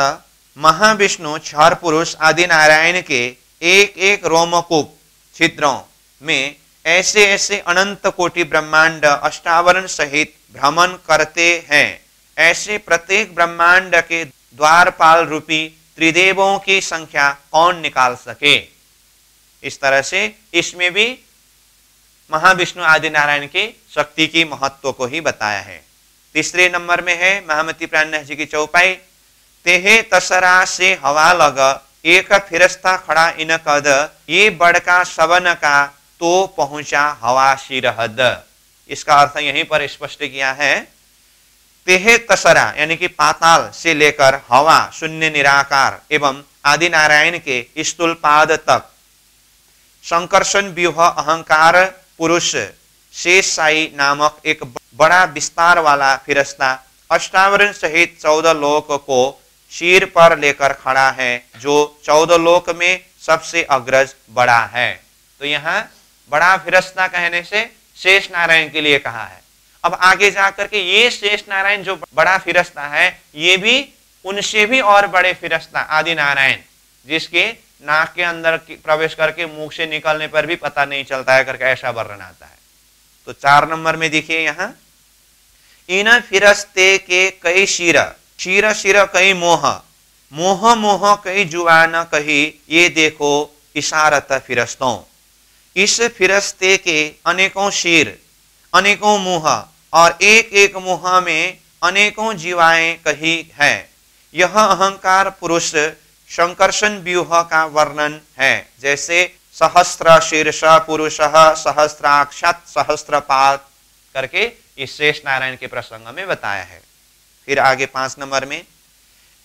महाविष्णु चार पुरुष आदि नारायण के एक एक रोमकूप छिद्रों में ऐसे ऐसे अनंत कोटि ब्रह्मांड अष्टावरण सहित भ्रमण करते हैं। ऐसे प्रत्येक ब्रह्मांड के द्वारपाल रूपी त्रिदेवों की संख्या कौन निकाल सके। इस तरह से इसमें भी महाविष्णु आदि नारायण की शक्ति की महत्व को ही बताया है। तीसरे नंबर में है महामती प्राणनाथ जी की चौपाई, तेहे तसरा से हवा लग एक फिरस्ता खड़ा इन कद ये बड़का सवन का तो पहुंचा हवा शिरहद। इसका अर्थ यहीं पर स्पष्ट किया है, तेहे तसरा यानी कि पाताल से लेकर हवा शून्य निराकार एवं आदि नारायण के स्थूल पाद तक संकर्षण व्यूह अहंकार पुरुष शेष साई नामक एक बड़ा विस्तार वाला फिरस्ता अष्टावरण सहित 14 लोक को शीर पर लेकर खड़ा है, जो 14 लोक में सबसे अग्रज बड़ा है। तो यहाँ बड़ा फिरस्ता कहने से शेष नारायण के लिए कहा है। अब आगे जाकर के ये शेष नारायण जो बड़ा फिरस्ता है, ये भी उनसे भी और बड़े फिरस्ता आदि नारायण, जिसके नाक के अंदर प्रवेश करके मुख से निकलने पर भी पता नहीं चलता है करके ऐसा वर्णन आता है। तो 4 नंबर में देखिए यहाँ, इन फिरस्ते के कई शीर शीर शीर कई मोह मोह मोह कई जुआन कही ये देखो इशारत फिरस्तों। इस फिरस्ते के अनेकों शीर अनेकों मुंह और एक एक मुंह में अनेकों जीवाएं कही है। यह अहंकार पुरुष संकर्षण व्यूह का वर्णन है, जैसे सहस्त्र शीर्ष पुरुष सहस्त्राक्षत सहस्त्रपाद करके इस शेष नारायण के प्रसंग में बताया है। फिर आगे 5 नंबर में,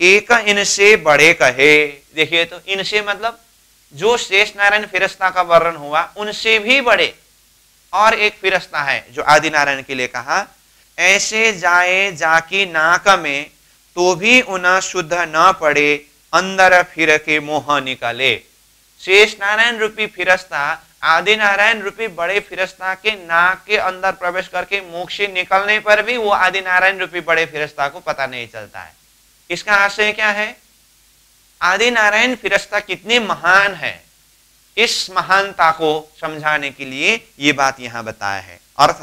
एक इनसे बड़े कहे। देखिए, तो इनसे मतलब जो शेष नारायण फिरस्ता का वर्णन हुआ उनसे भी बड़े और एक फिरस्ता है जो आदि नारायण के लिए कहा, ऐसे जाए जाकी नाक में तो भी उन्हें शुद्ध न पड़े अंदर फिर के मोह निकले। शेष नारायण रूपी फिरस्ता आदि नारायण रूपी बड़े फिरस्ता के नाक के अंदर प्रवेश करके मुख से निकलने पर भी वो आदि नारायण रूपी बड़े फिरस्ता को पता नहीं चलता है। इसका आशय क्या है? आदि नारायण फिरस्ता कितने महान है, इस महानता को समझाने के लिए ये बात यहां बताया है। अर्थ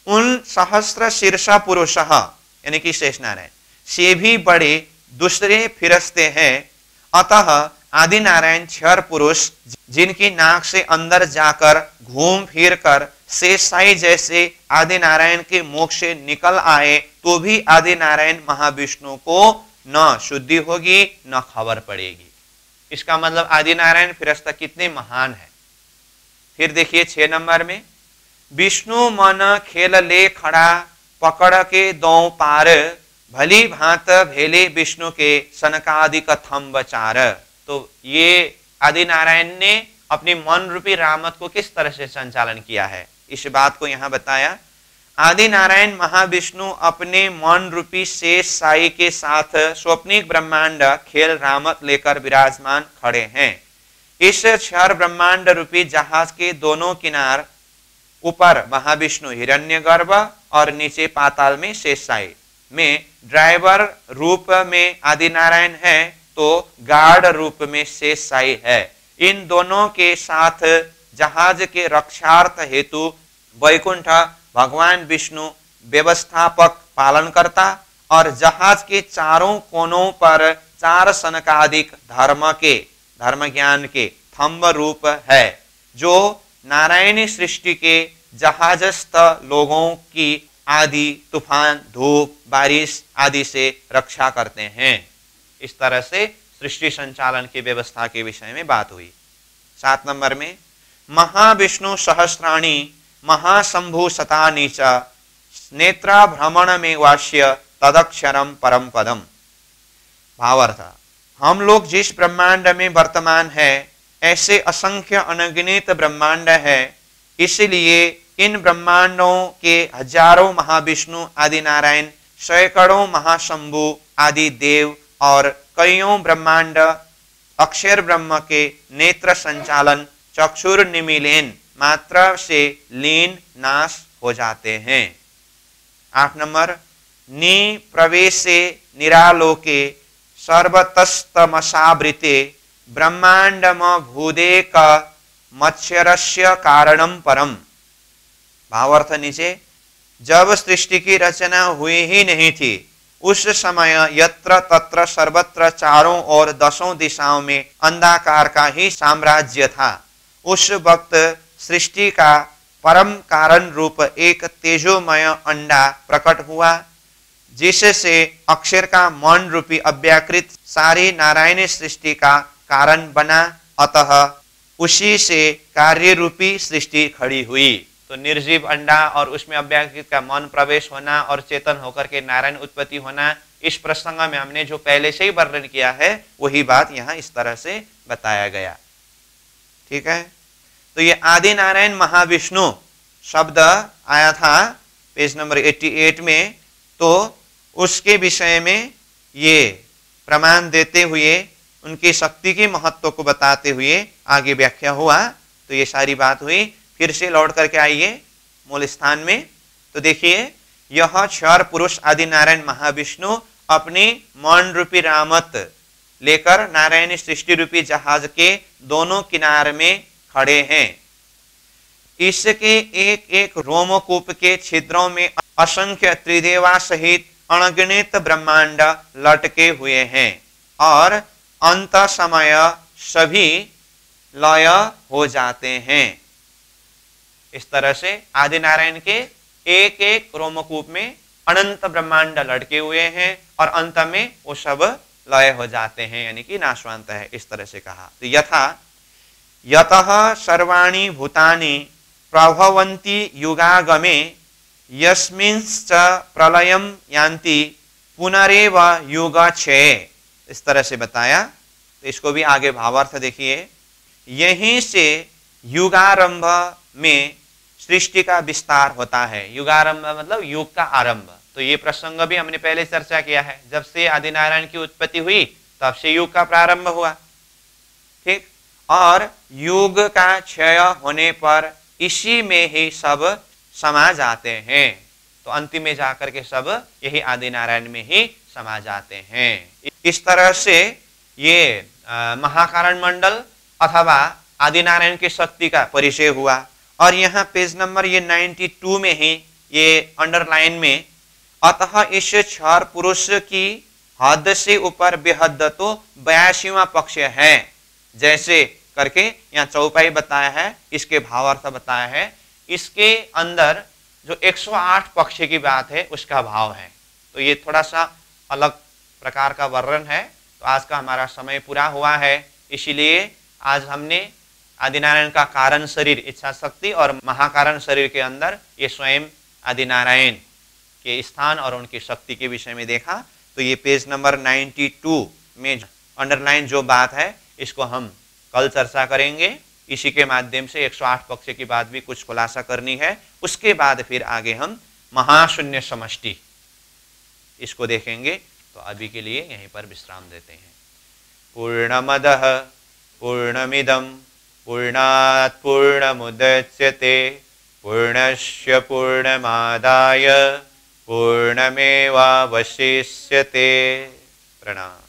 उन सहस्त्र शीर्षा पुरुष यानी कि शेष नारायण से भी बड़े दूसरे फिरस्ते हैं। अतः आदि नारायण क्षर पुरुष जिनकी नाक से अंदर जाकर घूम फिर कर शेष साई जैसे आदि नारायण के मुख से निकल आए तो भी आदि नारायण महाविष्णु को न शुद्धि होगी न खबर पड़ेगी। इसका मतलब आदि नारायण फिरस्ता कितने महान है। फिर देखिए 6 नंबर में, विष्णु मन खेल ले खड़ा पकड़ के दो पार, भली भांत भेले विष्णु के सनकादिक थंब चार। तो ये आदि नारायण ने अपनी मन रूपी रामत को किस तरह से संचालन किया है, इस बात को यहां बताया। आदि नारायण महाविष्णु अपने मन रूपी शेष साई के साथ स्वप्निक ब्रह्मांड खेल रामत लेकर विराजमान खड़े हैं। इस क्षर ब्रह्मांड रूपी जहाज के दोनों किनार, ऊपर महाविष्णु हिरण्यगर्भ और नीचे पाताल में शेष साई में ड्राइवर रूप में आदि नारायण है तो गार्ड रूप में शेष साई है। इन दोनों के साथ जहाज के रक्षार्थ हेतु वैकुंठ भगवान विष्णु व्यवस्थापक पालन करता और जहाज के चारों कोनों पर 4 सनकादिक धर्म ज्ञान के थंब रूप है जो नारायणी सृष्टि के जहाजस्थ लोगों की आदि तूफान, धूप, बारिश आदि से रक्षा करते हैं। इस तरह से सृष्टि संचालन की व्यवस्था के विषय में बात हुई। 7 नंबर में, महाविष्णु सहस्राणी महाशंभु शता नीच, नेत्रा भ्रमण में वाष्य तदक्षरम परम पदम। भावार्थ, हम लोग जिस ब्रह्मांड में वर्तमान है ऐसे असंख्य अनगिनत ब्रह्मांड है, इसलिए इन ब्रह्मांडों के हजारों महाविष्णु आदि नारायण, सैकड़ों महाशंभु आदि देव और कईयों ब्रह्मांड अक्षर ब्रह्म के नेत्र संचालन चक्षुर निमीलेन मात्रा से लीन नाश हो जाते हैं। 8 नंबर, नि प्रवेशे निरालोके सर्वतस्तमसावृते ब्रह्मांडम भूदेक मत्स्यरस्य कारणम परम। भावार्थ नीचे, जब सृष्टि की रचना हुई ही नहीं थी उस समय यत्र तत्र सर्वत्र चारों ओर 10 दिशाओं में अंधाकार का ही साम्राज्य था। उस वक्त सृष्टि का परम कारण रूप एक तेजोमय अंडा प्रकट हुआ जिससे अक्षर का मन रूपी अव्याकृत सारी नारायणी सृष्टि का कारण बना। अतः उसी से कार्य रूपी सृष्टि खड़ी हुई। तो निर्जीव अंडा और उसमें अव्याकृत का मन प्रवेश होना और चेतन होकर के नारायण उत्पत्ति होना, इस प्रसंग में हमने जो पहले से ही वर्णन किया है वही बात यहाँ इस तरह से बताया गया। ठीक है, तो ये आदि नारायण महाविष्णु शब्द आया था पेज नंबर 88 में, तो उसके विषय में ये प्रमाण देते हुए उनकी शक्ति की महत्व को बताते हुए आगे व्याख्या हुआ। तो ये सारी बात हुई। फिर से लौट करके आइए मूल स्थान में। तो देखिए, यह क्षर पुरुष आदि नारायण महाविष्णु अपनी मन रूपी रामत लेकर नारायणी सृष्टि रूपी जहाज के दोनों किनारे में खड़े हैं। इसके एक एक रोमकूप के छिद्रों में असंख्य त्रिदेवा सहित अनगिनत ब्रह्मांड लटके हुए हैं और अंत समय सभी लय हो जाते हैं। इस तरह से आदि नारायण के एक एक रोमकूप में अनंत ब्रह्मांड लटके हुए हैं और अंत में वो सब लय हो जाते हैं, यानी कि नाशवंत है। इस तरह से कहा। तो यथा यतः सर्वाणि भूतानि प्रभवन्ति युगागमे यस्मिंश्च प्रलयम यान्ति पुनरेव युगक्षये। इस तरह से बताया। तो इसको भी आगे भावार्थ देखिए। यहीं से युगारंभ में सृष्टि का विस्तार होता है। युगारंभ मतलब युग का आरंभ। तो ये प्रसंग भी हमने पहले चर्चा किया है। जब से आदि नारायण की उत्पत्ति हुई तब से युग का प्रारंभ हुआ। ठीक, और युग का क्षय होने पर इसी में ही सब समा जाते हैं। तो अंतिम में जाकर के सब यही आदि नारायण में ही समा जाते हैं। इस तरह से ये महाकारण मंडल अथवा आदिनारायण की शक्ति का परिचय हुआ। और यहाँ पेज नंबर ये 92 में ही ये अंडरलाइन में, अतः इस क्षर पुरुष की हद से ऊपर बेहद तो 82वां पक्ष है, जैसे करके यहाँ चौपाई बताया है, इसके भावार्थ बताया है। इसके अंदर जो 108 पक्ष की बात है उसका भाव है। तो ये थोड़ा सा अलग प्रकार का वर्णन है। तो आज का हमारा समय पूरा हुआ है, इसीलिए आज हमने आदिनारायण का कारण शरीर इच्छा शक्ति और महाकारण शरीर के अंदर ये स्वयं आदिनारायण के स्थान और उनकी शक्ति के विषय में देखा। तो ये पेज नंबर 92 में अंडरलाइन जो बात है इसको हम कल चर्चा करेंगे। इसी के माध्यम से 108 पक्ष की बात भी कुछ खुलासा करनी है। उसके बाद फिर आगे हम महाशून्य समष्टि इसको देखेंगे। तो अभी के लिए यहीं पर विश्राम देते हैं। पूर्णमदः पूर्णमिदं पूर्णात् पूर्णमुदच्यते पूर्णस्य पूर्णमादाय पूर्णमेवावशिष्यते। प्रणाम।